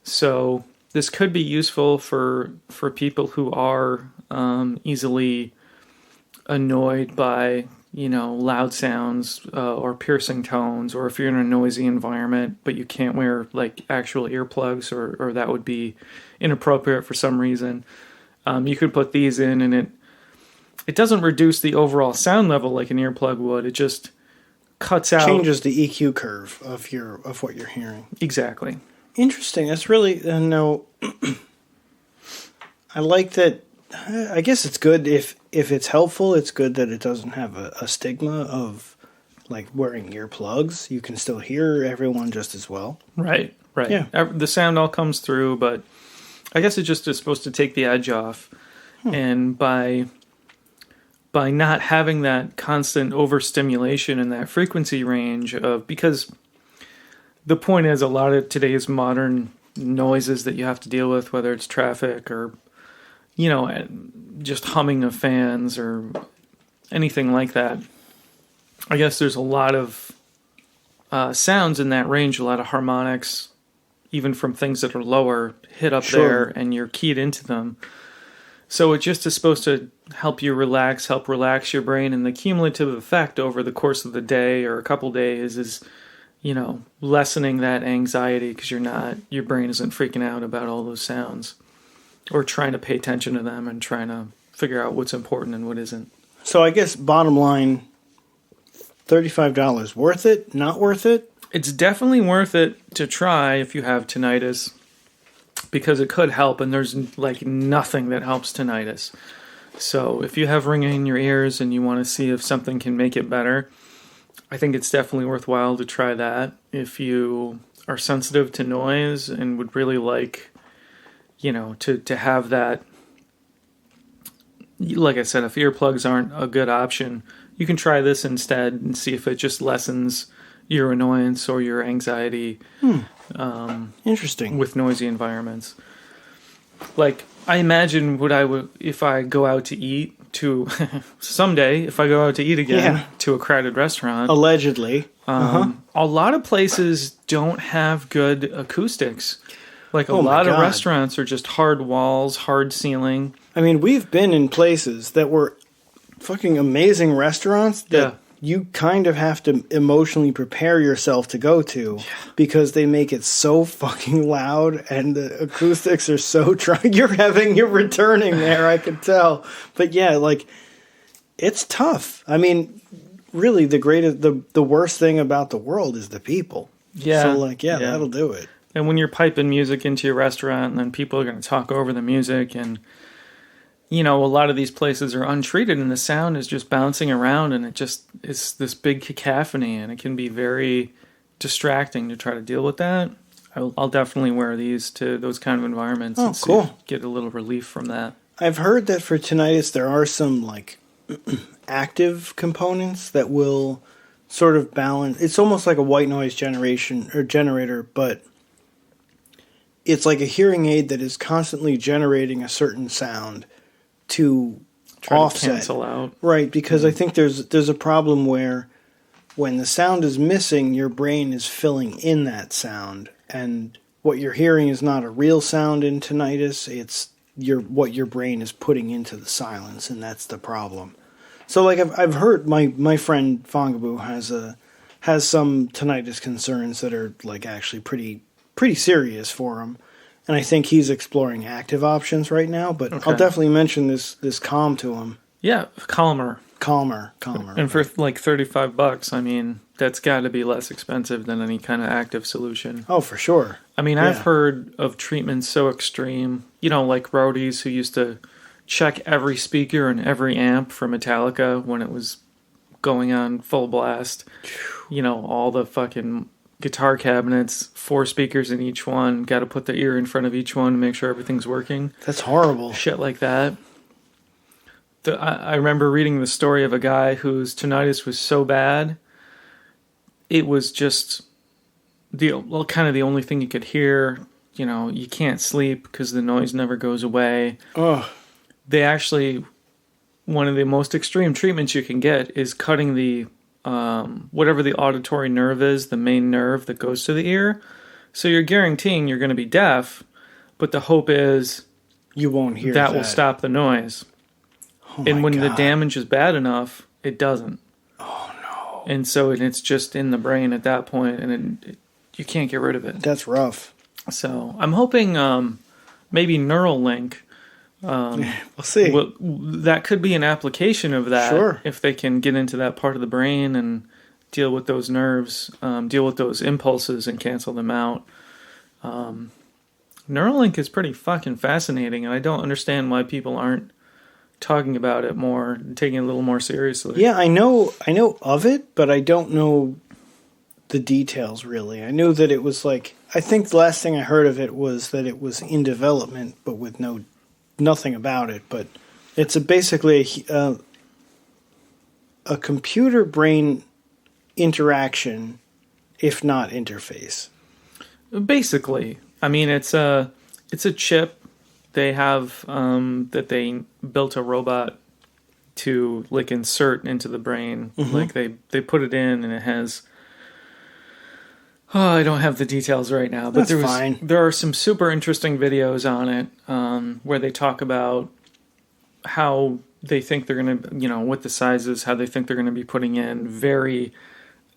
So this could be useful for people who are easily annoyed by, you know, loud sounds or piercing tones, or if you're in a noisy environment but you can't wear like actual earplugs or that would be inappropriate for some reason. You could put these in, and it doesn't reduce the overall sound level like an earplug would. It just cuts out, changes the EQ curve of what you're hearing. Exactly. Interesting. That's really no. I like that. I guess it's good if it's helpful. It's good that it doesn't have a stigma of like wearing earplugs. You can still hear everyone just as well. Right. Yeah. The sound all comes through, but I guess it just is supposed to take the edge off. And by not having that constant overstimulation in that frequency range because the point is a lot of today's modern noises that you have to deal with, whether it's traffic or, just humming of fans or anything like that. I guess there's a lot of sounds in that range, a lot of harmonics, even from things that are lower, hit up there, and you're keyed into them. So it just is supposed to help relax your brain, and the cumulative effect over the course of the day or a couple days is, lessening that anxiety because your brain isn't freaking out about all those sounds or trying to pay attention to them and trying to figure out what's important and what isn't. So I guess bottom line, $35, worth it? Not worth it? It's definitely worth it to try if you have tinnitus because it could help, and there's nothing that helps tinnitus. So if you have ringing in your ears and you want to see if something can make it better, I think it's definitely worthwhile to try that. If you are sensitive to noise and would really like, to have that, like I said, if earplugs aren't a good option, you can try this instead and see if it just lessens your annoyance or your anxiety. Interesting. With noisy environments. Like, I imagine what I would, if I go out to eat someday, if I go out to eat again to a crowded restaurant. Allegedly. A lot of places don't have good acoustics. Like, a lot of restaurants are just hard walls, hard ceiling. I mean, we've been in places that were fucking amazing restaurants that you kind of have to emotionally prepare yourself to go to because they make it so fucking loud and the acoustics are so you're returning there, I can tell. But it's tough. I mean, really the worst thing about the world is the people. Yeah. So that'll do it. And when you're piping music into your restaurant and then people are going to talk over the music and a lot of these places are untreated and the sound is just bouncing around and it's this big cacophony and it can be very distracting to try to deal with that. I'll definitely wear these to those kind of environments and get a little relief from that. I've heard that for tinnitus there are some active components that will sort of balance. It's almost like a white noise generator, but it's like a hearing aid that is constantly generating a certain sound to offset. To cancel out. Right, because I think there's a problem where when the sound is missing, your brain is filling in that sound, and what you're hearing is not a real sound in tinnitus, it's what your brain is putting into the silence, and that's the problem. So I've heard my friend Fongaboo has some tinnitus concerns that are actually pretty serious for him. And I think he's exploring active options right now, but I'll definitely mention this Calm to him. Yeah, Calmer. And for $35, I mean, that's got to be less expensive than any kind of active solution. Oh, for sure. I mean, I've heard of treatments so extreme, like roadies who used to check every speaker and every amp for Metallica when it was going on full blast. All the fucking guitar cabinets, 4 speakers in each one, got to put the ear in front of each one to make sure everything's working. That's horrible. Shit like that. I remember reading the story of a guy whose tinnitus was so bad, it was just kind of the only thing you could hear. You can't sleep because the noise never goes away. Ugh. They actually, one of the most extreme treatments you can get is cutting the whatever the auditory nerve is, the main nerve that goes to the ear. So you're guaranteeing you're going to be deaf, but the hope is you won't hear that will stop the noise. Oh and when God. the damage is bad enough, it doesn't. Oh no. And so it's just in the brain at that point, and you can't get rid of it. That's rough. So I'm hoping maybe Neuralink. We'll see. That could be an application of that. Sure. If they can get into that part of the brain and deal with those nerves, deal with those impulses and cancel them out. Neuralink is pretty fucking fascinating, and I don't understand why people aren't talking about it more and taking it a little more seriously. Yeah, I know of it, but I don't know the details really. I knew that it was I think the last thing I heard of it was that it was in development, but with nothing about it. But It's basically a computer brain interaction, if not interface. Basically, I mean, it's a chip they have that they built a robot to like insert into the brain. Mm-hmm. Like they put it in, and it has. Oh, I don't have the details right now, but That's fine. There are some super interesting videos on it where they talk about how they think they're going to, what the size is, how they think they're going to be putting in very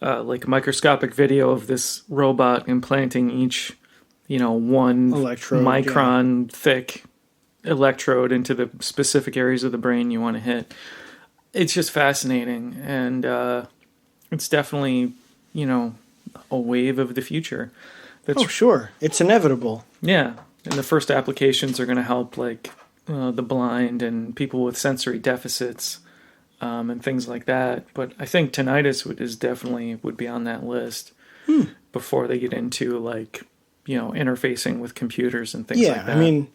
like microscopic video of this robot implanting each, one Electrode, micron thick electrode into the specific areas of the brain you want to hit. It's just fascinating, and it's definitely, a wave of the future. Sure. It's inevitable. Yeah, and the first applications are going to help like the blind and people with sensory deficits and things like that. But I think tinnitus would be on that list before they get into like interfacing with computers and things like that. Yeah, I mean,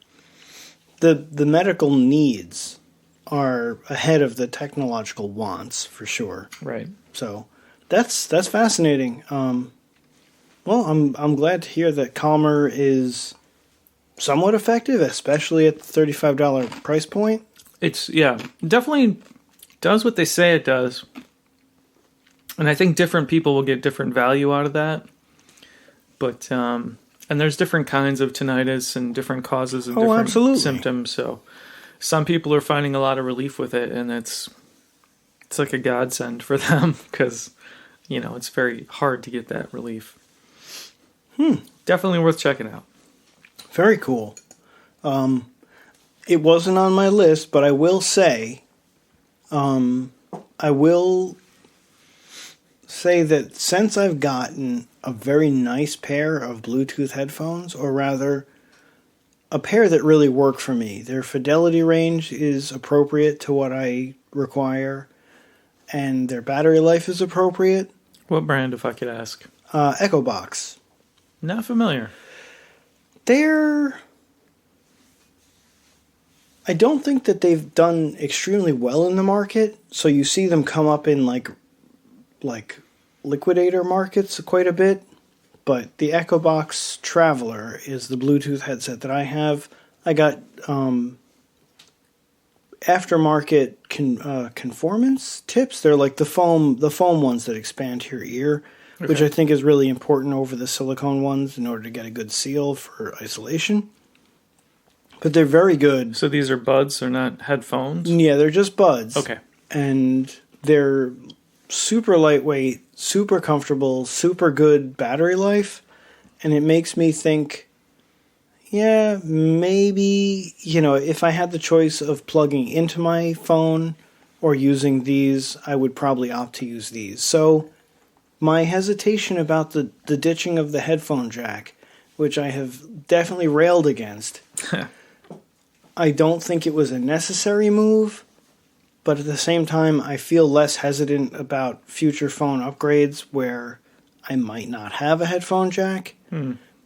the medical needs are ahead of the technological wants for sure. Right. So that's fascinating. Well, I'm glad to hear that Calmer is somewhat effective, especially at the $35 price point. It's definitely does what they say it does, and I think different people will get different value out of that. But and there's different kinds of tinnitus and different causes and different absolutely. symptoms. So some people are finding a lot of relief with it, and it's like a godsend for them because it's very hard to get that relief. Definitely worth checking out. Very cool. It wasn't on my list, but I will say, that since I've gotten a very nice pair of Bluetooth headphones, or rather, a pair that really work for me, their fidelity range is appropriate to what I require, and their battery life is appropriate. What brand, if I could ask? Echo Box. Not familiar. I don't think that they've done extremely well in the market, so you see them come up in like liquidator markets quite a bit, but the Echo Box Traveler is the Bluetooth headset that I have. I got aftermarket conformance tips. They're like the foam ones that expand to your ear, which I think is really important over the silicone ones in order to get a good seal for isolation. But they're very good. So these are buds, they're not headphones? Yeah, they're just buds. Okay. And they're super lightweight, super comfortable, super good battery life. And it makes me think, yeah, maybe, if I had the choice of plugging into my phone or using these, I would probably opt to use these. So my hesitation about the ditching of the headphone jack, which I have definitely railed against, I don't think it was a necessary move, but at the same time, I feel less hesitant about future phone upgrades where I might not have a headphone jack,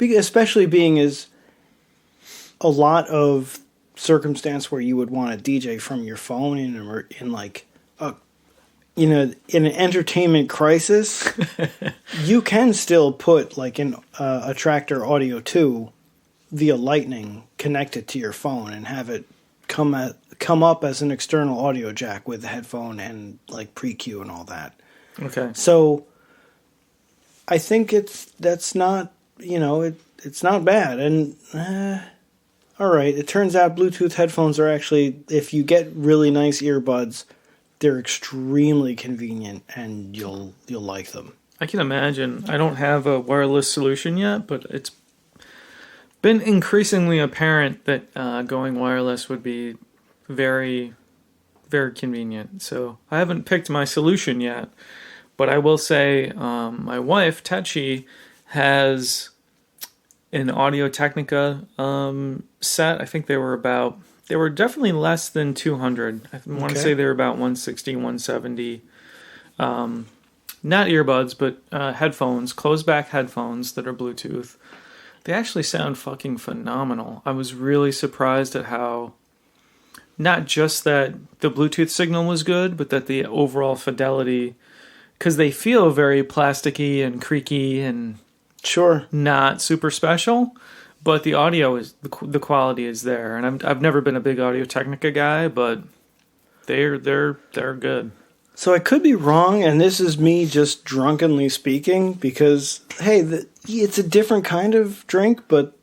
especially being as a lot of circumstance where you would want to DJ from your phone in like in an entertainment crisis. You can still put like a Traktor Audio 2 via Lightning connected to your phone and have it come up as an external audio jack with the headphone and like pre-Q and all that. Okay. So I think that's not, it's not bad. And all right, it turns out Bluetooth headphones are actually, if you get really nice earbuds, they're extremely convenient and you'll like them. I can imagine. I don't have a wireless solution yet, but it's been increasingly apparent that going wireless would be very, very convenient. So I haven't picked my solution yet, but I will say my wife, Tetchi, has an Audio-Technica set. I think they were definitely less than 200. I want to say they were about 160, 170. Not earbuds, but headphones, closed-back headphones that are Bluetooth. They actually sound fucking phenomenal. I was really surprised at how not just that the Bluetooth signal was good, but that the overall fidelity, because they feel very plasticky and creaky and Sure. not super special, but the audio is the quality is there. And I've never been a big Audio-Technica guy, but they're good. So I could be wrong, and this is me just drunkenly speaking, because, hey, it's a different kind of drink, but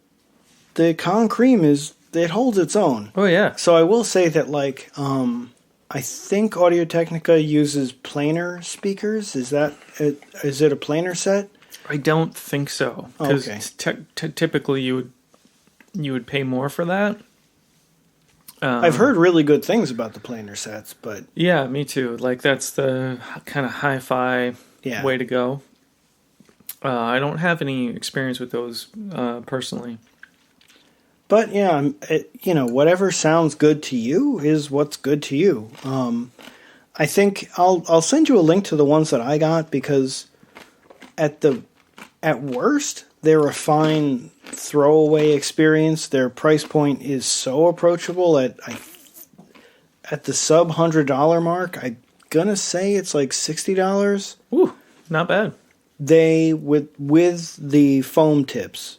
the Rum Cream it holds its own. Oh, yeah. So I will say that, like, I think Audio-Technica uses planar speakers. Is it a planar set? I don't think so. Because typically you would pay more for that. I've heard really good things about the planar sets, but... Yeah, me too. Like, that's the kind of hi-fi way to go. I don't have any experience with those personally. But, yeah, whatever sounds good to you is what's good to you. I think I'll send you a link to the ones that I got, because at worst, they're a fine throwaway experience. Their price point is so approachable at the sub $100 mark. I'm gonna say it's like $60. Ooh, not bad. They with the foam tips,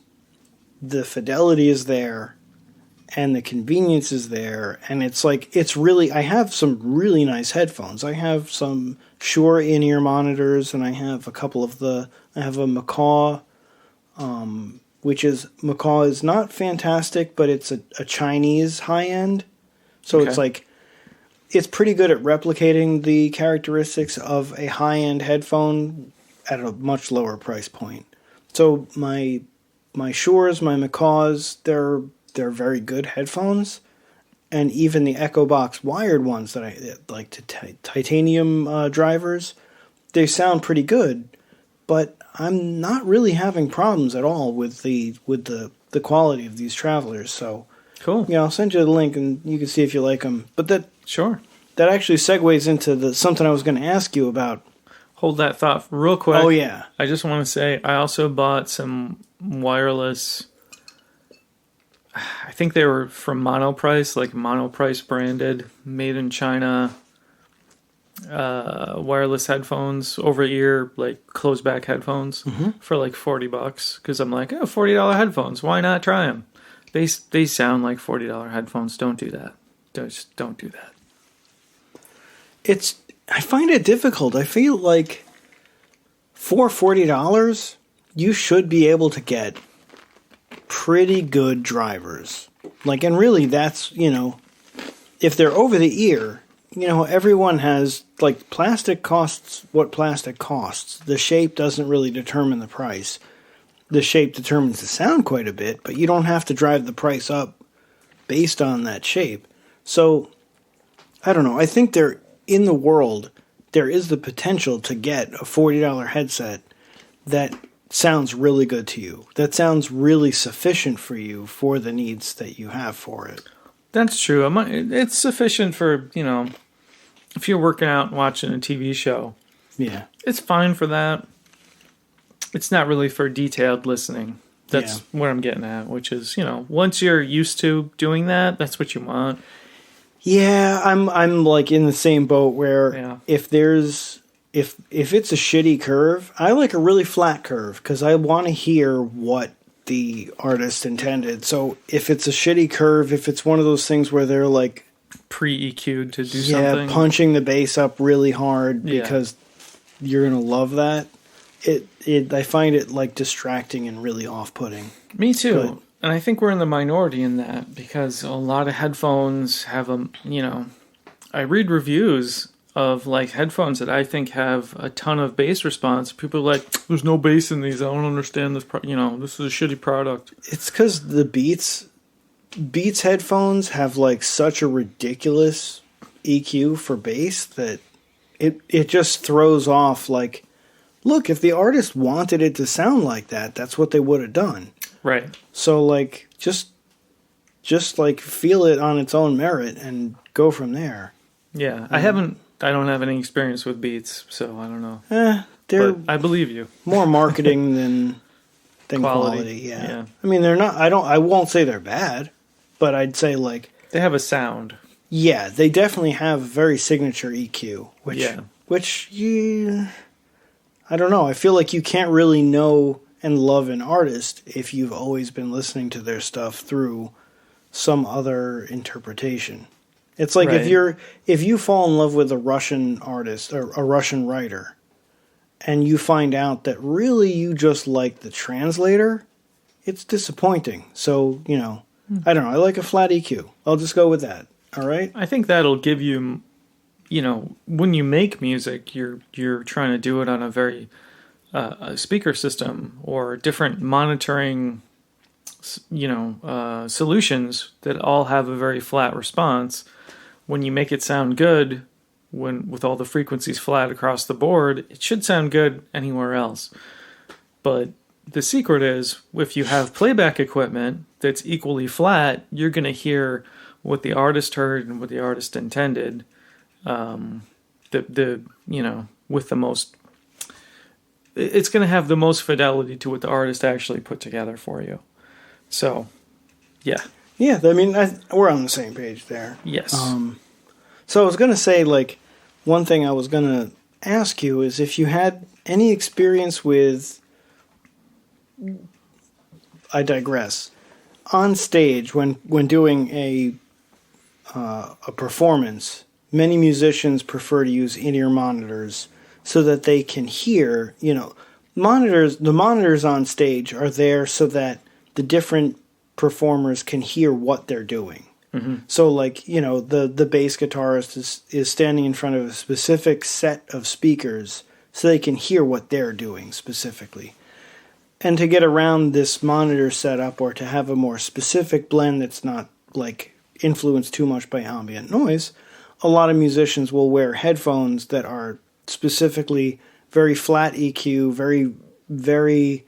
the fidelity is there, and the convenience is there, and it's really. I have some really nice headphones. I have some Shure in-ear monitors, and I have I have a Macaw. Macaw is not fantastic, but it's a Chinese high-end. So okay. It's pretty good at replicating the characteristics of a high-end headphone at a much lower price point. So my Shures, my Macaws, they're very good headphones. And even the Echo Box wired ones that I like, titanium drivers, they sound pretty good. But I'm not really having problems at all with the quality of these travelers. So cool. Yeah, I'll send you the link and you can see if you like them. But that actually segues into something I was going to ask you about. Hold that thought real quick. Oh yeah. I just want to say I also bought some wireless. I think they were from Monoprice, like Monoprice branded, made in China. Wireless headphones, over-ear, like closed-back headphones for like $40 because I'm like, $40 headphones, why not try them? They sound like $40 headphones. Don't do that. Just don't do that. I find it difficult. I feel like for $40 you should be able to get pretty good drivers. Like, and really that's, if they're over the ear, everyone has, like, plastic costs what plastic costs. The shape doesn't really determine the price. The shape determines the sound quite a bit, but you don't have to drive the price up based on that shape. So, I don't know. I think in the world, there is the potential to get a $40 headset that sounds really good to you. That sounds really sufficient for you for the needs that you have for it. That's true. It's sufficient for, if you're working out and watching a TV show. Yeah. It's fine for that. It's not really for detailed listening. That's what I'm getting at, which is, once you're used to doing that, that's what you want. Yeah, I'm like in the same boat where if it's a shitty curve, I like a really flat curve because I want to hear what the artist intended. So if it's a shitty curve, if it's one of those things where they're like pre-EQ'd to do something, punching the bass up really hard because you're gonna love that. I find it like distracting and really off-putting. Me too. And I think we're in the minority in that because a lot of headphones have I read reviews of like headphones that I think have a ton of bass response. People are like, there's no bass in these. I don't understand this. This is a shitty product. It's because the Beats headphones have like such a ridiculous EQ for bass that it just throws off like, look, if the artist wanted it to sound like that, that's what they would have done. Right. So like just like feel it on its own merit and go from there. Yeah, I don't have any experience with Beats, so I don't know. But I believe you. More marketing than quality. Yeah. I mean, they're not. I won't say they're bad, but I'd say like they have a sound. Yeah, they definitely have a very signature EQ, which I don't know. I feel like you can't really know and love an artist if you've always been listening to their stuff through some other interpretation. It's like if you fall in love with a Russian artist or a Russian writer, and you find out that really you just like the translator, it's disappointing. So, I don't know. I like a flat EQ. I'll just go with that. All right? I think that'll give you, when you make music, you're trying to do it on a very a speaker system or different monitoring, solutions that all have a very flat response. When you make it sound good, with all the frequencies flat across the board, it should sound good anywhere else. But the secret is, if you have playback equipment that's equally flat, you're going to hear what the artist heard and what the artist intended. With the most, it's going to have the most fidelity to what the artist actually put together for you. So, yeah. Yeah, I mean, we're on the same page there. Yes. So I was going to say, one thing I was going to ask you is if you had any experience with, I digress, on stage when doing a performance, many musicians prefer to use in-ear monitors so that they can hear, the monitors on stage are there so that the different performers can hear what they're doing. Mm-hmm. So, the bass guitarist is standing in front of a specific set of speakers so they can hear what they're doing specifically. And to get around this monitor setup or to have a more specific blend that's not, influenced too much by ambient noise, a lot of musicians will wear headphones that are specifically very flat EQ, very, very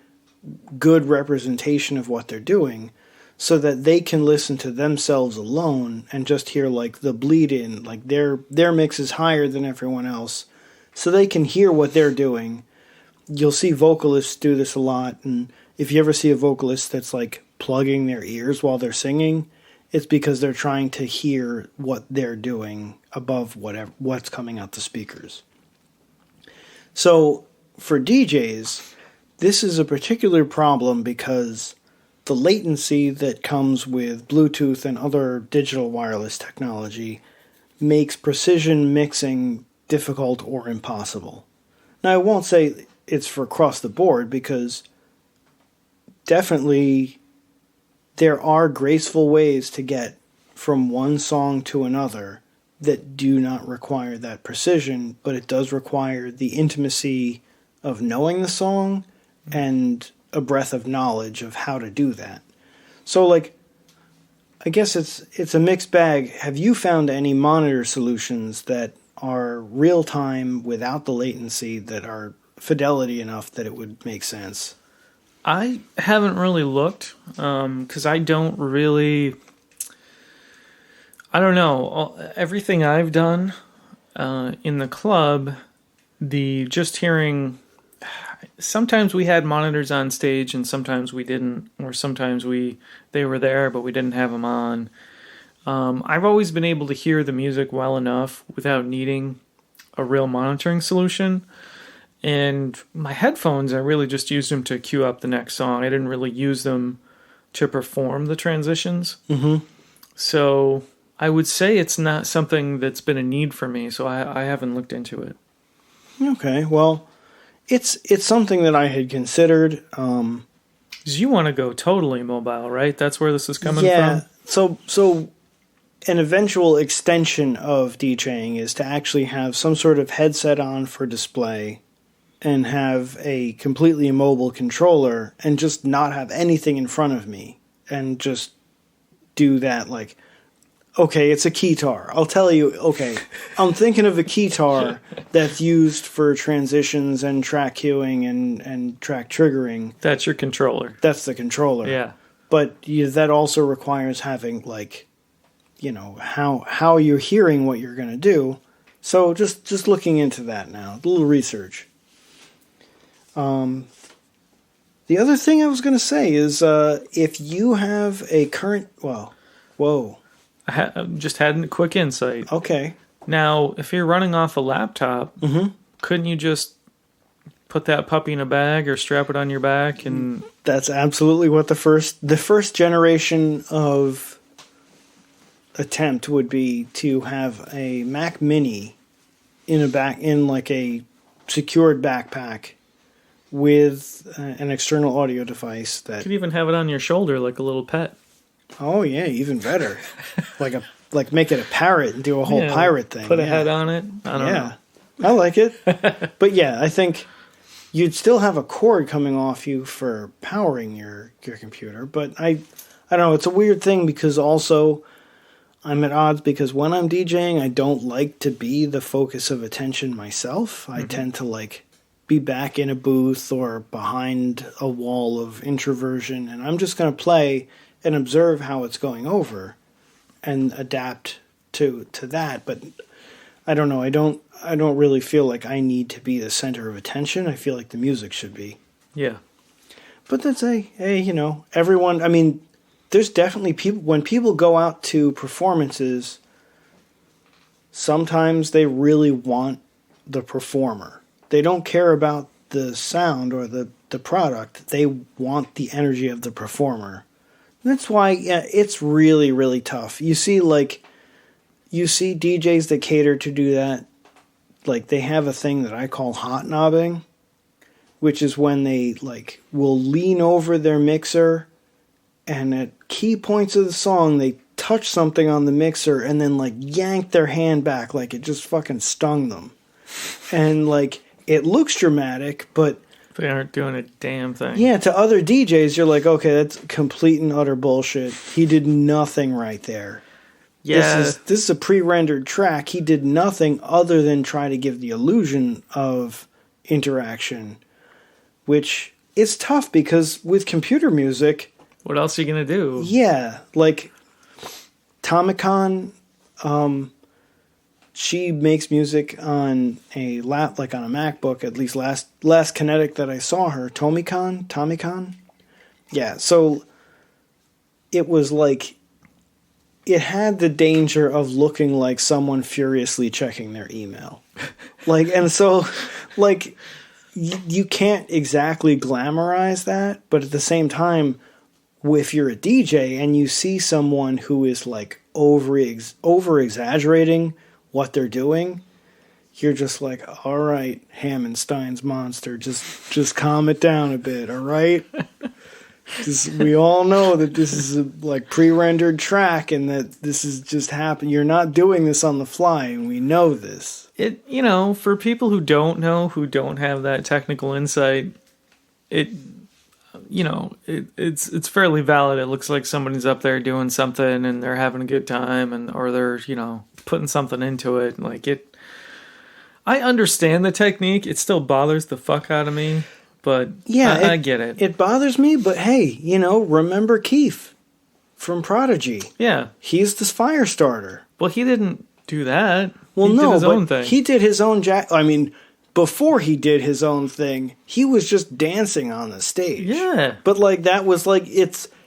good representation of what they're doing, so that they can listen to themselves alone and just hear the bleed in, their mix is higher than everyone else, so they can hear what they're doing. You'll see vocalists do this a lot, and if you ever see a vocalist that's plugging their ears while they're singing, it's because they're trying to hear what they're doing above what's coming out the speakers. So for DJs, this is a particular problem because the latency that comes with Bluetooth and other digital wireless technology makes precision mixing difficult or impossible. Now, I won't say it's for across the board because definitely there are graceful ways to get from one song to another that do not require that precision, but it does require the intimacy of knowing the song and a breadth of knowledge of how to do that. So, I guess it's a mixed bag. Have you found any monitor solutions that are real-time without the latency that are fidelity enough that it would make sense? I haven't really looked because I don't know. Everything I've done in the club, just hearing... Sometimes we had monitors on stage and sometimes we didn't, or sometimes they were there but we didn't have them on. I've always been able to hear the music well enough without needing a real monitoring solution. And my headphones, I really just used them to cue up the next song. I didn't really use them to perform the transitions. Mm-hmm. So I would say it's not something that's been a need for me, so I haven't looked into it. Okay, well... It's something that I had considered. 'Cause you want to go totally mobile, right? That's where this is coming from? Yeah, so an eventual extension of DJing is to actually have some sort of headset on for display and have a completely mobile controller and just not have anything in front of me and just do that okay, it's a keytar. I'll tell you, okay, I'm thinking of a keytar that's used for transitions and track queuing and track triggering. That's your controller. That's the controller. Yeah. But that also requires having, how you're hearing what you're going to do. So just looking into that now, a little research. The other thing I was going to say is if you have a current... Whoa. just had a quick insight. Okay. Now, if you're running off a laptop, couldn't you just put that puppy in a bag or strap it on your back? And that's absolutely what the first generation of attempt would be, to have a Mac Mini in like a secured backpack with an external audio device that you could even have it on your shoulder like a little pet. Oh yeah, even better. like make it a parrot and do a whole pirate thing. Put a head on it. I don't know. I like it. But yeah, I think you'd still have a cord coming off you for powering your computer. But I don't know, it's a weird thing because also I'm at odds because when I'm DJing, I don't like to be the focus of attention myself. I tend to like be back in a booth or behind a wall of introversion, and I'm just going to play and observe how it's going over and adapt to that. But I don't know. I don't really feel like I need to be the center of attention. I feel like the music should be. Yeah. But that's everyone, I mean, there's definitely people, when people go out to performances, sometimes they really want the performer. They don't care about the sound or the product. They want the energy of the performer. That's why it's really, really tough. You see DJs that cater to do that. Like, they have a thing that I call hot knobbing, which is when they like will lean over their mixer and at key points of the song they touch something on the mixer and then like yank their hand back like it just fucking stung them. And like, it looks dramatic, but they aren't doing a damn thing. Yeah, to other DJs, you're like, okay, that's complete and utter bullshit. He did nothing right there. Yeah. This is a pre-rendered track. He did nothing other than try to give the illusion of interaction, which is tough because with computer music, what else are you going to do? Yeah, like Tomicon, she makes music on a like on a MacBook, at least last Kinetic that I saw her. Tomicon? Yeah, so it was like, it had the danger of looking like someone furiously checking their email. And so, you can't exactly glamorize that, but at the same time, if you're a DJ and you see someone who is like over exaggerating what they're doing, you're just like, all right, Hammerstein's monster, just calm it down a bit, all right? Because we all know that this is a like pre-rendered track and that this is just happening. You're not doing this on the fly, and we know this. For people who don't know, who don't have that technical insight, it's fairly valid. It looks like somebody's up there doing something and they're having a good time, or they're putting something into it. I understand the technique. It still bothers the fuck out of me, but yeah, I get it. It bothers me, but hey, remember Keith from Prodigy? Yeah, he's the fire starter. Well, he didn't do that. Well, he did his own thing. He did his own before he did his own thing, he was just dancing on the stage. Yeah. But that was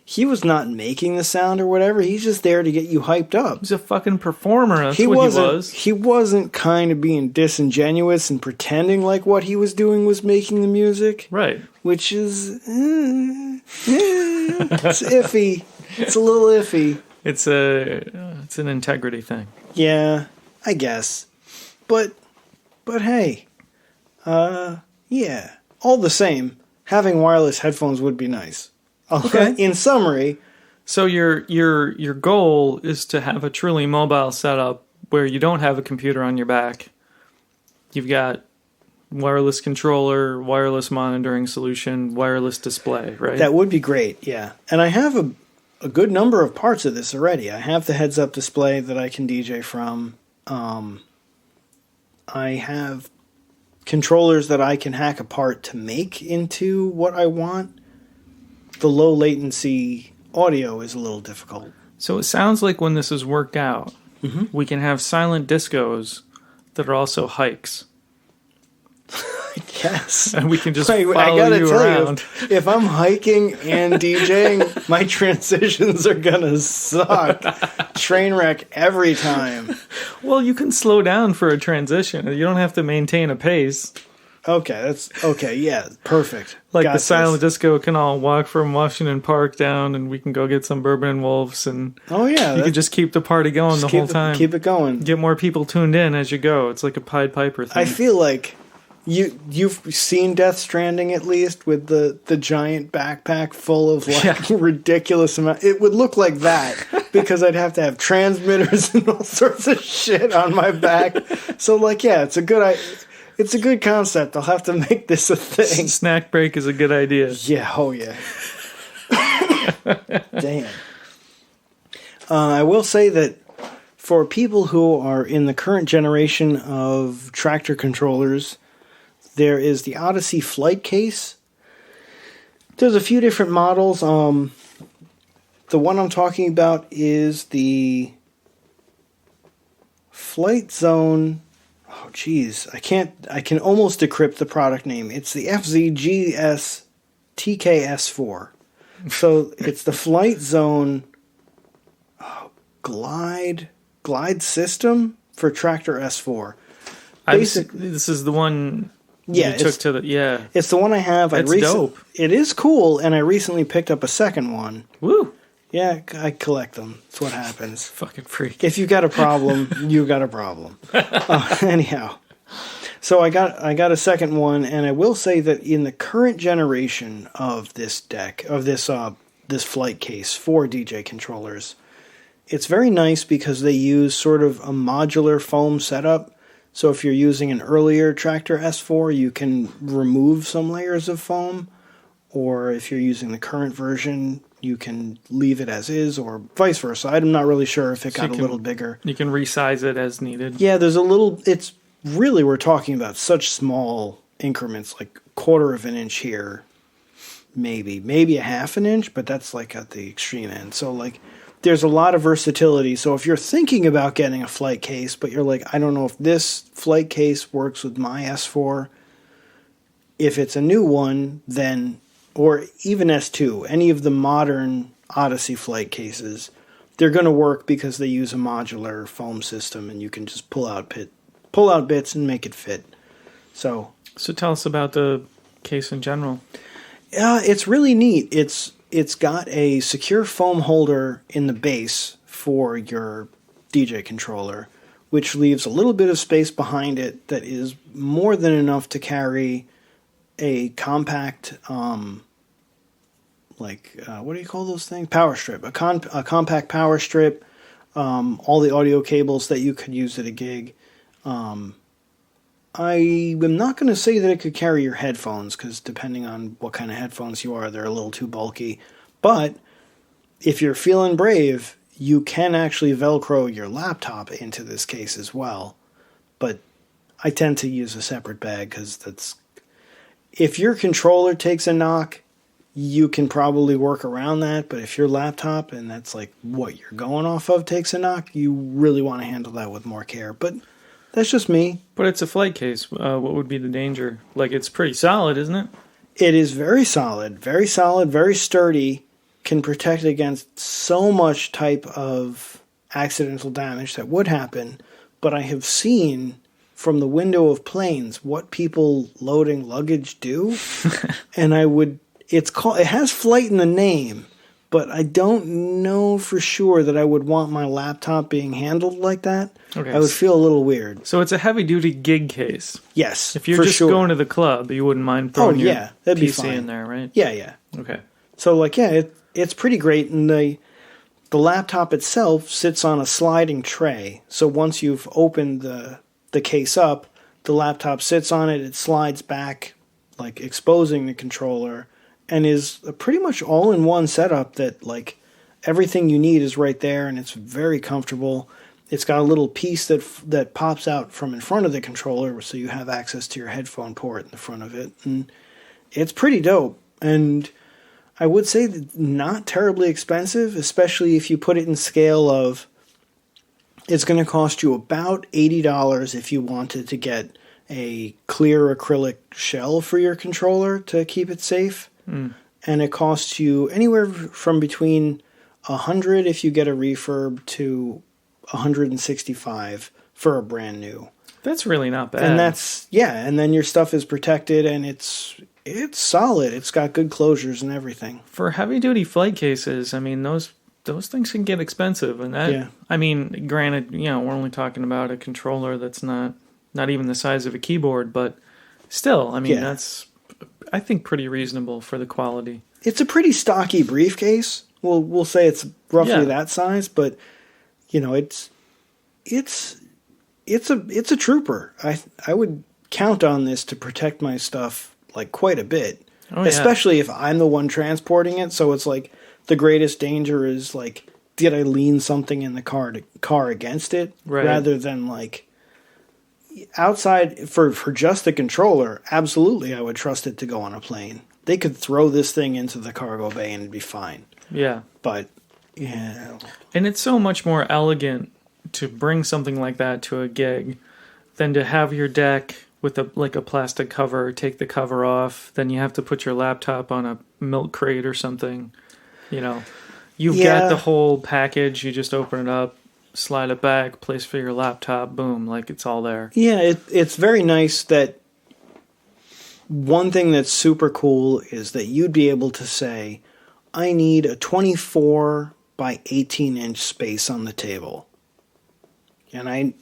he was not making the sound or whatever. He's just there to get you hyped up. He's a fucking performer. That's what he was. He wasn't kind of being disingenuous and pretending like what he was doing was making the music. Right. Which is, it's iffy. It's a little iffy. It's an integrity thing. Yeah, I guess. But hey. Yeah. All the same, having wireless headphones would be nice. Okay. In summary, so your goal is to have a truly mobile setup where you don't have a computer on your back. You've got wireless controller, wireless monitoring solution, wireless display, right? That would be great. Yeah. And I have a good number of parts of this already. I have the heads-up display that I can DJ from. I have controllers that I can hack apart to make into what I want. The low latency audio is a little difficult. So it sounds like when this is worked out, we can have silent discos that are also hikes. Yes. And we can just I follow gotta you tell around. you, if I'm hiking and DJing, my transitions are gonna suck. Train wreck every time. Well, you can slow down for a transition. You don't have to maintain a pace. Okay, that's okay. Yeah, perfect. Like Got the silent this. disco can all walk from Washington Park down, and we can go get some bourbon and wolves, and Oh yeah, you can just keep the party going the whole time. Keep it going. Get more people tuned in as you go. It's like a Pied Piper thing. I feel like you've seen Death Stranding at least with the giant backpack full of like ridiculous amount. It would look like that because I'd have to have transmitters and all sorts of shit on my back. So like, yeah, it's a good concept. I'll have to make this a thing. Snack break is a good idea. Yeah, oh yeah. Damn. I will say that for people who are in the current generation of Traktor controllers, there is the Odyssey flight case. There's a few different models. The one I'm talking about is the Flight Zone. Oh, geez. I can almost decrypt the product name. It's the FZGS TKS4. So it's the Flight Zone glide system for Traktor S4. This is the one Yeah, you took to the... Yeah. It's the one I have. That's dope. It is cool, and I recently picked up a second one. Woo! Yeah, I collect them. That's what happens. Fucking freak. If you got a problem, you got a problem. Anyhow, so I got a second one, and I will say that in the current generation of this deck, of this flight case for DJ controllers, it's very nice because they use sort of a modular foam setup. So if you're using an earlier Traktor S4, you can remove some layers of foam, or if you're using the current version, you can leave it as is, or vice versa. I'm not really sure if it got a little bigger. You can resize it as needed. Yeah, there's a little... It's really, we're talking about such small increments, like 1/4 of an inch here, maybe a half an inch, but that's like at the extreme end. So like, there's a lot of versatility. So if you're thinking about getting a flight case, but you're like, I don't know if this flight case works with my S4, if it's a new one, then... or even S2, any of the modern Odyssey flight cases, they're going to work because they use a modular foam system, and you can just pull out bits and make it fit. So tell us about the case in general. It's really neat. It's got a secure foam holder in the base for your DJ controller, which leaves a little bit of space behind it that is more than enough to carry a compact... what do you call those things? Power strip. A compact power strip. All the audio cables that you could use at a gig. I am not going to say that it could carry your headphones, because depending on what kind of headphones you are, they're a little too bulky. But if you're feeling brave, you can actually Velcro your laptop into this case as well. But I tend to use a separate bag, because that's... if your controller takes a knock, you can probably work around that, but if your laptop, and that's like what you're going off of, takes a knock, you really want to handle that with more care. But that's just me. But it's a flight case. What would be the danger? Like, it's pretty solid, isn't it? It is very solid, very sturdy, can protect against so much type of accidental damage that would happen. But I have seen from the window of planes what people loading luggage do, and it has flight in the name, but I don't know for sure that I would want my laptop being handled like that. Okay. I would feel a little weird. So it's a heavy-duty gig case. Yes, if you're just going to the club, you wouldn't mind throwing your that'd PC be fine. in there, right? Yeah. Okay. So it's pretty great, and the laptop itself sits on a sliding tray. So once you've opened the case up, the laptop sits on it, it slides back, like exposing the controller, and is a pretty much all-in-one setup that, like, everything you need is right there, and it's very comfortable. It's got a little piece that pops out from in front of the controller, so you have access to your headphone port in the front of it, and it's pretty dope. And I would say that not terribly expensive, especially if you put it in scale of, it's going to cost you about $80 if you wanted to get a clear acrylic shell for your controller to keep it safe. And it costs you anywhere from between $100 if you get a refurb to $165 for a brand new. That's really not bad. And then your stuff is protected and it's solid. It's got good closures and everything. For heavy duty flight cases, I mean, those things can get expensive, and that, I mean, granted, we're only talking about a controller that's not even the size of a keyboard, but still, I mean, that's, I think, pretty reasonable for the quality. It's a pretty stocky briefcase. We'll say it's roughly that size, but it's a trooper. I would count on this to protect my stuff like quite a bit, especially if I'm the one transporting it. So it's like the greatest danger is like, did I lean something in the car against it, rather than like outside for just the controller. Absolutely, I would trust it to go on a plane. They could throw this thing into the cargo bay and it'd be fine. Yeah, but and it's so much more elegant to bring something like that to a gig than to have your deck with a plastic cover, take the cover off, then you have to put your laptop on a milk crate or something. You've got the whole package, you just open it up, slide it back, place for your laptop, boom, like it's all there. Yeah, it's very nice that one thing that's super cool is that you'd be able to say, I need a 24 by 18 inch space on the table. And I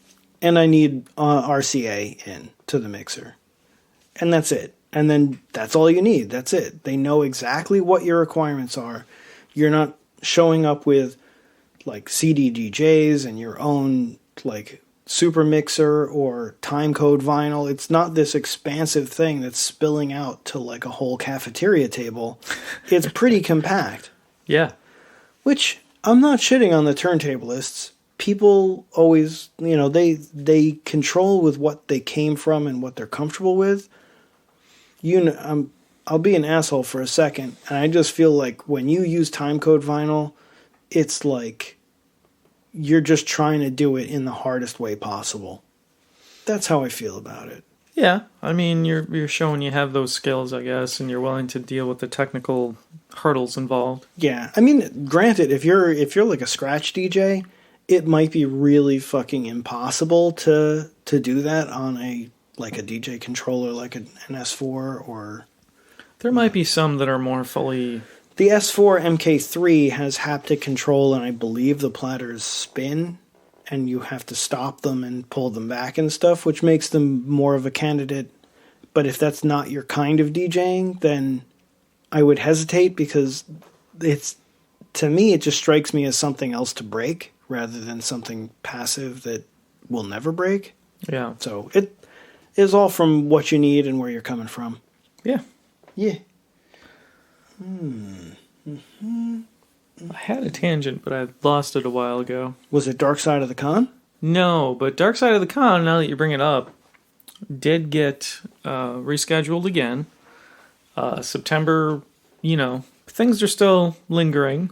need RCA in to the mixer. And that's it. And then that's all you need. That's it. They know exactly what your requirements are. You're not showing up with like CD DJs and your own like super mixer or time code vinyl. It's not this expansive thing that's spilling out to like a whole cafeteria table. It's pretty compact. Yeah. Which I'm not shitting on the turntablists. People always, they control with what they came from and what they're comfortable with. I'll be an asshole for a second, and I just feel like when you use timecode vinyl, it's like you're just trying to do it in the hardest way possible. That's how I feel about it. Yeah, I mean, you're showing you have those skills, I guess, and you're willing to deal with the technical hurdles involved. Yeah, I mean, granted, if you're like a scratch DJ, it might be really fucking impossible to do that on a DJ controller like an S4 or... There might be some that are more fully... The S4 MK3 has haptic control, and I believe the platters spin, and you have to stop them and pull them back and stuff, which makes them more of a candidate. But if that's not your kind of DJing, then I would hesitate, because to me, it just strikes me as something else to break, rather than something passive that will never break. Yeah. So it is all from what you need and where you're coming from. Yeah. Yeah. I had a tangent, but I lost it a while ago. Was it Dark Side of the Con? No, but Dark Side of the Con, now that you bring it up, did get rescheduled again. September, things are still lingering.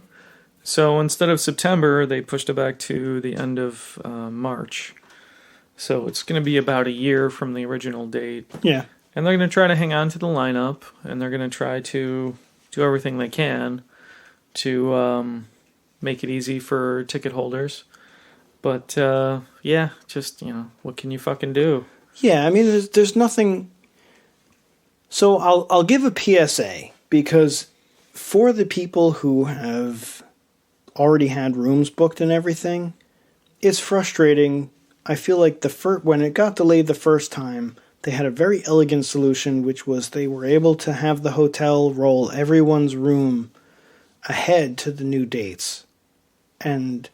So instead of September, they pushed it back to the end of March. So it's going to be about a year from the original date. Yeah. And they're going to try to hang on to the lineup, and they're going to try to do everything they can to make it easy for ticket holders. But, just, what can you fucking do? Yeah, I mean, there's nothing... So I'll give a PSA, because for the people who have already had rooms booked and everything, it's frustrating. I feel like when it got delayed the first time, they had a very elegant solution, which was they were able to have the hotel roll everyone's room ahead to the new dates. And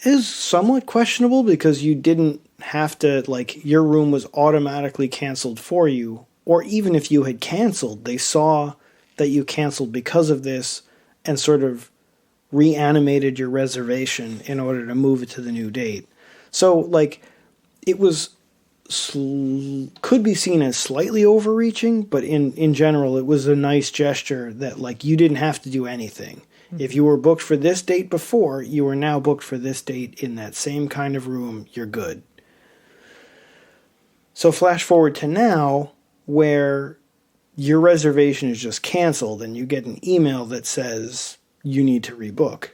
it is somewhat questionable, because you didn't have to, your room was automatically canceled for you. Or even if you had canceled, they saw that you canceled because of this and sort of reanimated your reservation in order to move it to the new date. So, it was... could be seen as slightly overreaching, but in general, it was a nice gesture that, you didn't have to do anything. Mm-hmm. If you were booked for this date before, you are now booked for this date in that same kind of room, you're good. So flash forward to now, where your reservation is just canceled and you get an email that says you need to rebook.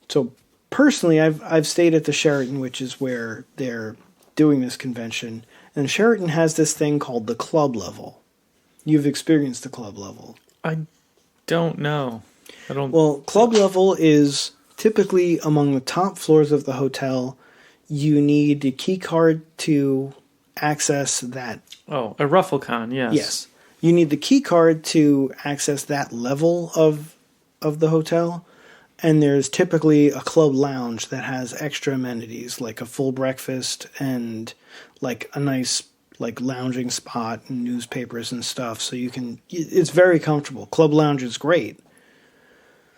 So personally, I've stayed at the Sheraton, which is where they're doing this convention, and Sheraton has this thing called the club level. You've experienced the club level. I don't know. Well, club level is typically among the top floors of the hotel. You need a key card to access that. Oh, a RuffleCon, yes. Yes. You need the key card to access that level of the hotel. And there's typically a club lounge that has extra amenities, like a full breakfast and like a nice like lounging spot and newspapers and stuff. So it's very comfortable. Club lounge is great.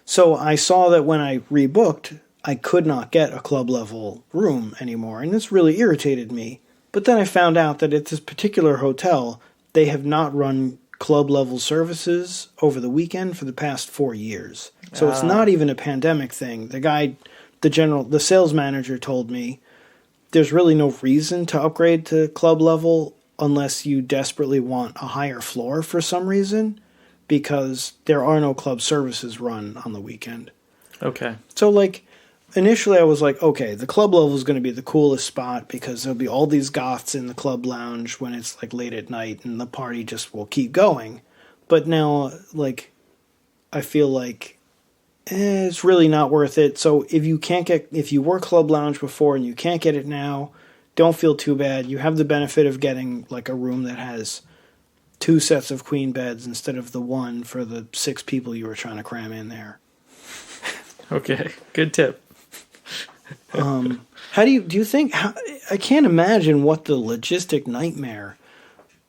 So I saw that when I rebooked, I could not get a club level room anymore. And this really irritated me. But then I found out that at this particular hotel, they have not run club level services over the weekend for the past 4 years. So it's not even a pandemic thing. The sales manager told me there's really no reason to upgrade to club level unless you desperately want a higher floor for some reason, because there are no club services run on the weekend. Okay. So like initially I was like, okay, the club level is going to be the coolest spot because there'll be all these goths in the club lounge when it's like late at night and the party just will keep going. But now like I feel like it's really not worth it. So if you were club lounge before and you can't get it now, don't feel too bad. You have the benefit of getting like a room that has 2 sets of queen beds instead of the one for the 6 people you were trying to cram in there. Okay, good tip. How do you think, I can't imagine what the logistic nightmare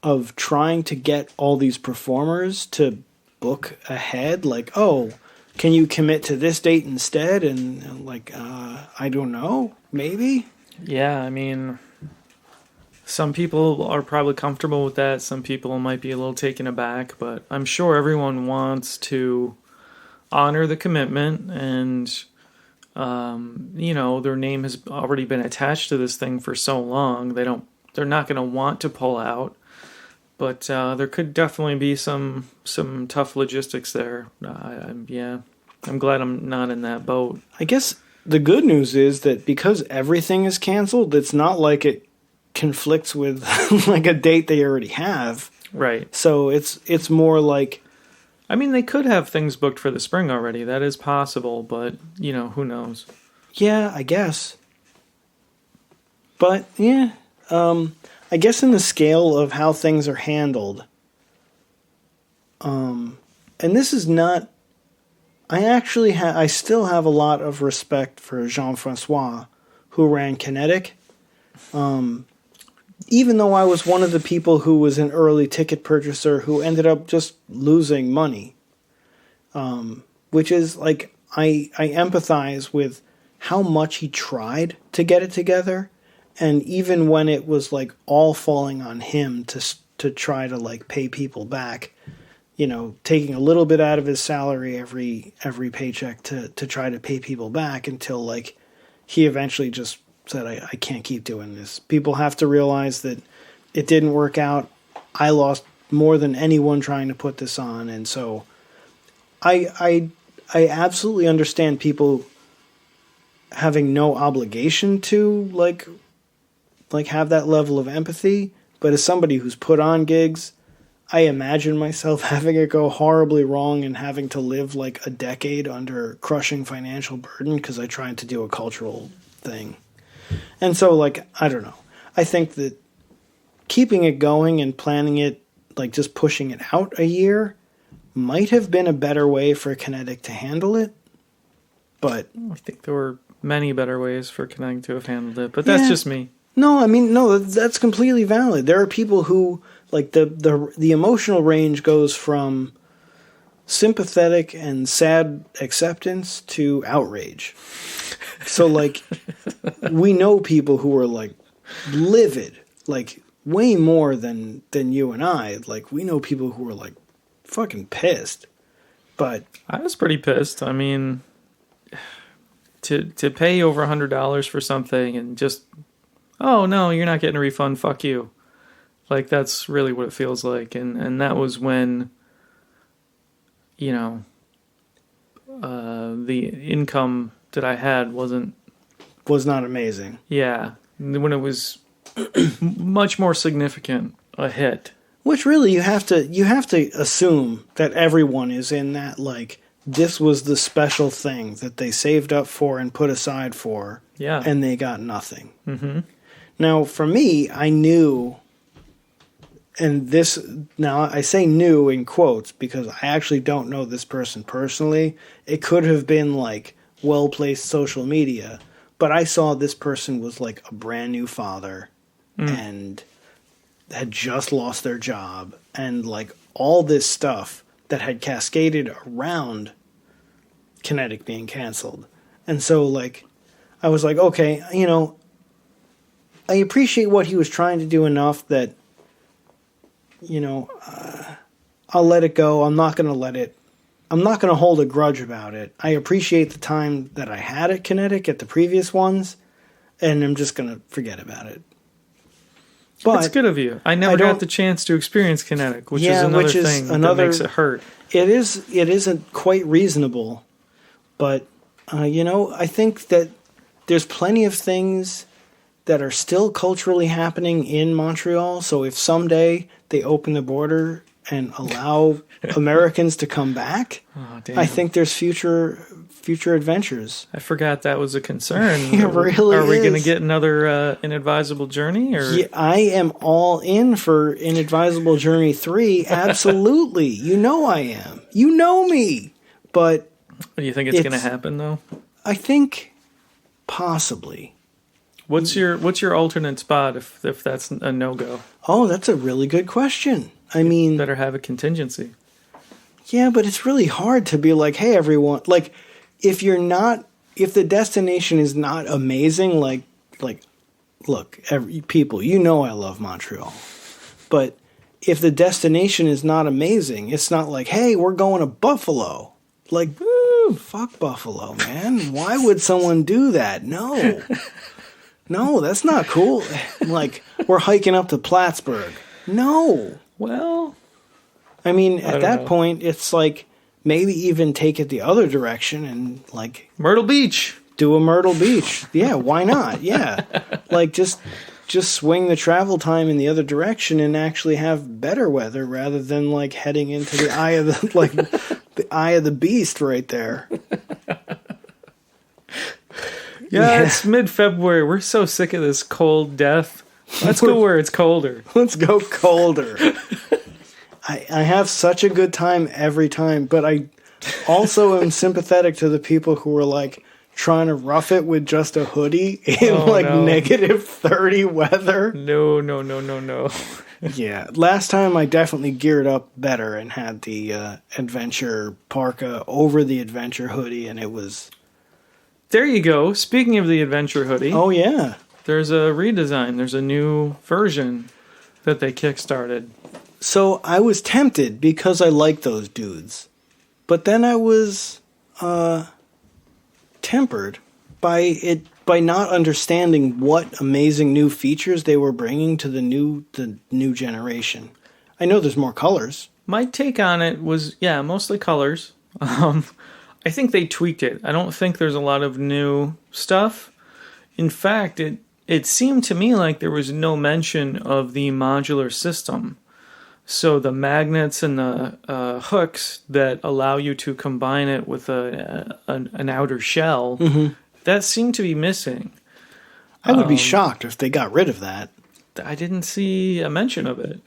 of trying to get all these performers to book ahead. Like, oh, can you commit to this date instead? And like, I don't know, maybe? Yeah, I mean, some people are probably comfortable with that. Some people might be a little taken aback, but I'm sure everyone wants to honor the commitment and, their name has already been attached to this thing for so long. They're not going to want to pull out, but there could definitely be some tough logistics there. I'm glad I'm not in that boat. I guess the good news is that because everything is canceled, it's not like it conflicts with like a date they already have. Right. So it's more like, I mean, they could have things booked for the spring already. That is possible, but, who knows? Yeah, I guess. But, yeah, I guess in the scale of how things are handled, and this is not, I still have a lot of respect for Jean-Francois, who ran Kinetic. Even though I was one of the people who was an early ticket purchaser who ended up just losing money. Which is like, I empathize with how much he tried to get it together. And even when it was like all falling on him to try to like pay people back, taking a little bit out of his salary every paycheck to try to pay people back until like he eventually just said, I can't keep doing this. People have to realize that it didn't work out. I lost more than anyone trying to put this on. And so I absolutely understand people having no obligation to like have that level of empathy. But as somebody who's put on gigs, I imagine myself having it go horribly wrong and having to live like a decade under crushing financial burden because I tried to do a cultural thing. And so, like, I don't know. I think that keeping it going and planning it, like just pushing it out a year, might have been a better way for Kinetic to handle it. But I think there were many better ways for Kinetic to have handled it, but that's just me. No, I mean, no, that's completely valid. There are people who, like, the emotional range goes from sympathetic and sad acceptance to outrage. So, like, we know people who are, like, livid, like, way more than you and I. Like, we know people who are, like, fucking pissed. But I was pretty pissed. I mean, to pay over $100 for something and just, oh, no, you're not getting a refund, fuck you. Like, that's really what it feels like. And that was when, you know, the income that I had was not amazing. Yeah. When it was much more significant a hit. Which really you have to assume that everyone is in that, like, this was the special thing that they saved up for and put aside for. Yeah. And they got nothing. Mm-hmm. Now, for me, I knew, and this, now I say knew in quotes because I actually don't know this person personally. It could have been like well-placed social media, but I saw this person was like a brand new father and had just lost their job and like all this stuff that had cascaded around Kinetic being canceled. And so like, I was like, okay, you know, I appreciate what he was trying to do enough that, you know, I'll let it go. I'm not going to hold a grudge about it. I appreciate the time that I had at Kinetic at the previous ones, and I'm just going to forget about it. But that's good of you. I never got the chance to experience Kinetic, which is another thing that makes it hurt. It isn't quite reasonable, but, you know, I think that there's plenty of things that are still culturally happening in Montreal. So if someday they open the border and allow Americans to come back, I think there's future adventures. I forgot that was a concern. It really Are we is. going to get another Inadvisable Journey? Or? Yeah, I am all in for Inadvisable Journey 3. Absolutely. You know I am. You know me. But do you think it's going to happen, though? I think possibly. What's your alternate spot if that's a no-go? Oh, that's a really good question. I mean, better have a contingency. Yeah, but it's really hard to be like, hey, everyone, like, if the destination is not amazing, like, look, people, you know I love Montreal, but if the destination is not amazing, it's not like, hey, we're going to Buffalo. Like, woo, fuck Buffalo, man. Why would someone do that? No. No, that's not cool. Like, we're hiking up to Plattsburgh. No. Well, I mean, at that point, it's like, maybe even take it the other direction and, like... Myrtle Beach. Do a Myrtle Beach. Yeah, why not? Yeah. Like, just swing the travel time in the other direction and actually have better weather rather than, like, heading into the eye of the, like, the eye of the beast right there. Yeah, it's mid-February. We're so sick of this cold death. Let's go where it's colder. Let's go colder. I have such a good time every time, but I also am sympathetic to the people who are like trying to rough it with just a hoodie in negative 30 weather. No. Yeah, last time I definitely geared up better and had the adventure parka over the adventure hoodie, and it was... There you go. Speaking of the adventure hoodie. Oh, yeah. There's a redesign. There's a new version that they kickstarted. So I was tempted because I like those dudes. But then I was tempered by not understanding what amazing new features they were bringing to the new generation. I know there's more colors. My take on it was, mostly colors. I think they tweaked it. I don't think there's a lot of new stuff. In fact, it seemed to me like there was no mention of the modular system. So the magnets and the hooks that allow you to combine it with an outer shell, that seemed to be missing. I would be shocked if they got rid of that. I didn't see a mention of it.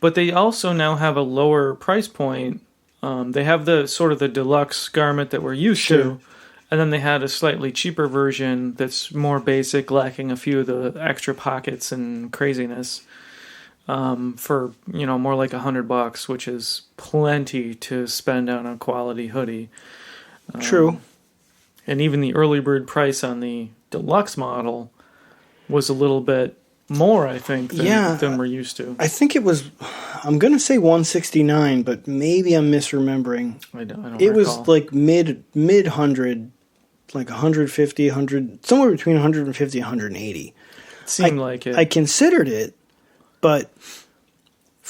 But they also now have a lower price point. They have the sort of the deluxe garment that we're used to, and then they had a slightly cheaper version that's more basic, lacking a few of the extra pockets and craziness. For more like $100, which is plenty to spend on a quality hoodie. True. And even the early bird price on the deluxe model was a little bit more, I think, than we're used to. I think it was, I'm going to say $169, but maybe I'm misremembering. I don't it recall. Was like mid 100, like 150, 100, somewhere between 150 and 180. It seemed like it. I considered it, but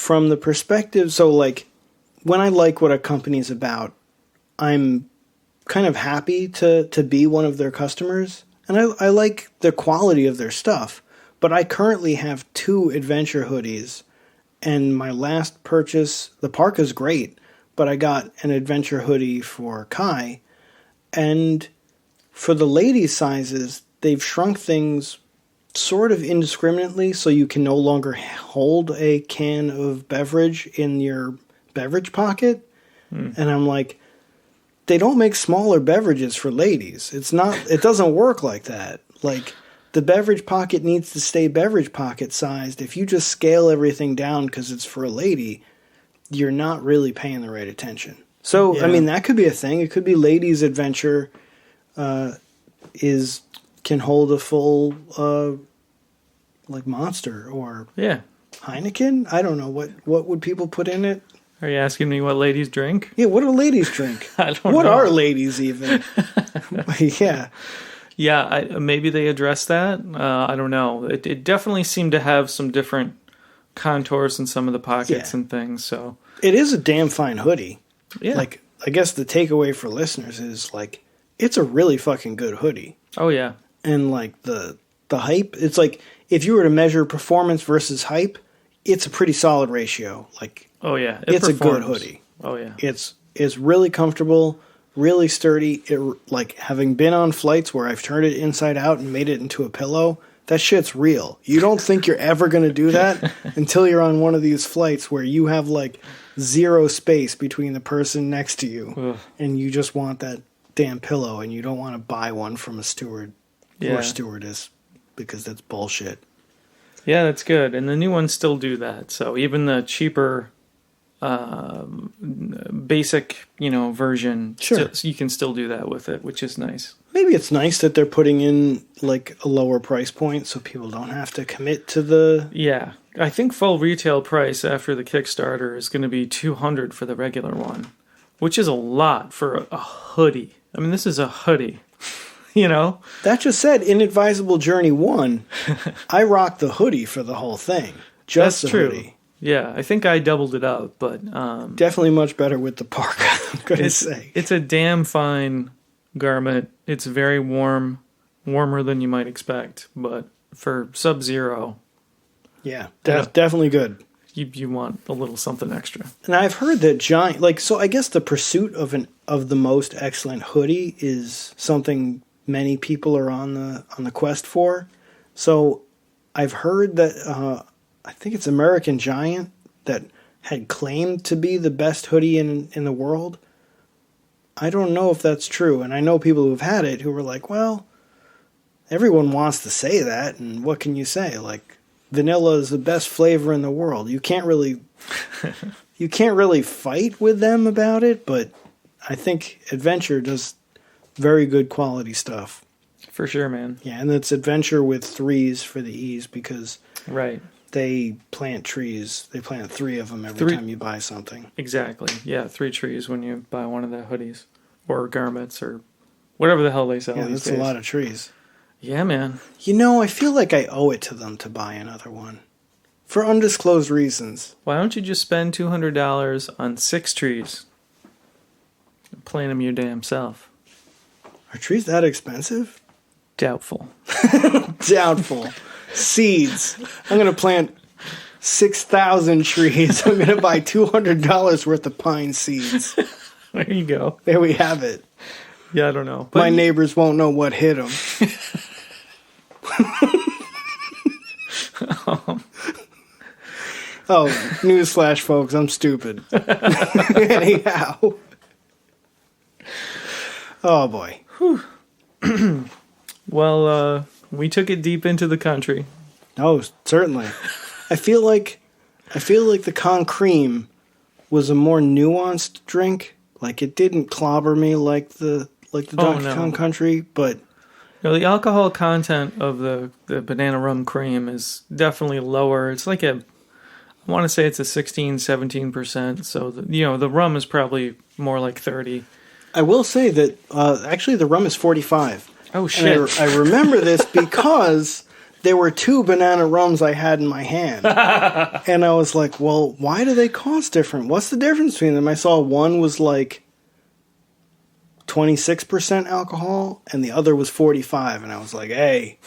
from the perspective, so like when I like what a company's about, I'm kind of happy to be one of their customers, and I like the quality of their stuff. But I currently have 2 adventure hoodies, and my last purchase, the parka's great, but I got an adventure hoodie for Kai, and for the ladies' sizes, they've shrunk things sort of indiscriminately, so you can no longer hold a can of beverage in your beverage pocket. And I'm like, they don't make smaller beverages for ladies. It doesn't work like that. Like, the beverage pocket needs to stay beverage pocket sized. If you just scale everything down because it's for a lady, you're not really paying the right attention. So, yeah. I mean, that could be a thing. It could be ladies' adventure can hold a full like Monster or Heineken. I don't know what would people put in it. Are you asking me what ladies drink? Yeah, what do ladies drink? I don't know. What are ladies even? Yeah. Yeah, maybe they address that. I don't know. It definitely seemed to have some different contours in some of the pockets and things. So it is a damn fine hoodie. Yeah. Like, I guess the takeaway for listeners is like, it's a really fucking good hoodie. Oh yeah. And like the hype, it's like if you were to measure performance versus hype, it's a pretty solid ratio. Like, oh yeah, it's a good hoodie. Oh yeah, it's really comfortable. Really sturdy. It, like, having been on flights where I've turned it inside out and made it into a pillow, that shit's real. You don't think you're ever going to do that until you're on one of these flights where you have, like, 0 space between the person next to you, and you just want that damn pillow, and you don't want to buy one from a steward or stewardess because that's bullshit. Yeah, that's good. And the new ones still do that. So even the cheaper basic, version, you can still do that with it, which is nice. Maybe it's nice that they're putting in like a lower price point so people don't have to commit to the... Yeah. I think full retail price after the Kickstarter is going to be $200 for the regular one, which is a lot for a hoodie. I mean, this is a hoodie, That just said, in Advisable Journey 1, I rocked the hoodie for the whole thing. Just That's the true. Hoodie. Yeah, I think I doubled it up, but... definitely much better with the parka, I'm going to say. It's a damn fine garment. It's very warm, warmer than you might expect, but for Sub-Zero... Yeah, definitely good. You want a little something extra. And I've heard that so I guess the pursuit of the most excellent hoodie is something many people are on the quest for. So I've heard that... I think it's American Giant that had claimed to be the best hoodie in the world. I don't know if that's true, and I know people who've had it who were like, well, everyone wants to say that, and what can you say? Like, vanilla is the best flavor in the world. You can't really fight with them about it, but I think Adventure does very good quality stuff. For sure, man. Yeah, and it's Adventure with 3s for the E's because... Right. They plant trees. They plant 3 of them every time you buy something. Exactly. Yeah, 3 trees when you buy one of the hoodies or garments or whatever the hell they sell these days. Yeah, that's a lot of trees. Yeah, man. I feel like I owe it to them to buy another one. For undisclosed reasons. Why don't you just spend $200 on 6 trees and plant them your damn self? Are trees that expensive? Doubtful. Doubtful. Seeds. I'm going to plant 6,000 trees. I'm going to buy $200 worth of pine seeds. There you go. There we have it. Yeah, I don't know. But my neighbors won't know what hit them. Oh, newsflash, folks. I'm stupid. Anyhow. Oh, boy. Well, we took it deep into the country. Oh, certainly. I feel like the Con Cream was a more nuanced drink. Like, it didn't clobber me like the Donkey Kong Country, but... The alcohol content of the Banana Rum Cream is definitely lower. It's like I want to say it's a 16, 17%. So, the rum is probably more like 30. I will say that, actually, the rum is 45. Oh, shit. And I remember this because there were 2 banana rums I had in my hand. And I was like, well, why do they cost different? What's the difference between them? I saw one was like 26% alcohol and the other was 45. And I was like, hey,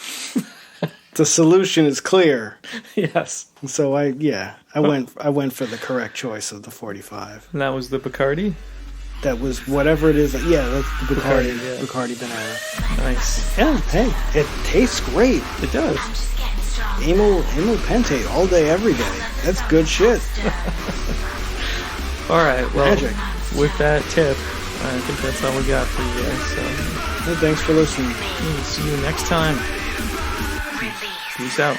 the solution is clear. Yes. So I went for the correct choice of the 45. And that was the Bacardi? That was whatever it is. Yeah, that's the Bacardi. Bacardi, yeah. Bacardi banana. Nice. Yeah, hey, it tastes great. It does. Amyl Pentate all day, every day. That's good shit. All right, well, Magic. with that tip, I think that's all we got for you guys. So, Hey, thanks for listening. see you next time. Peace out.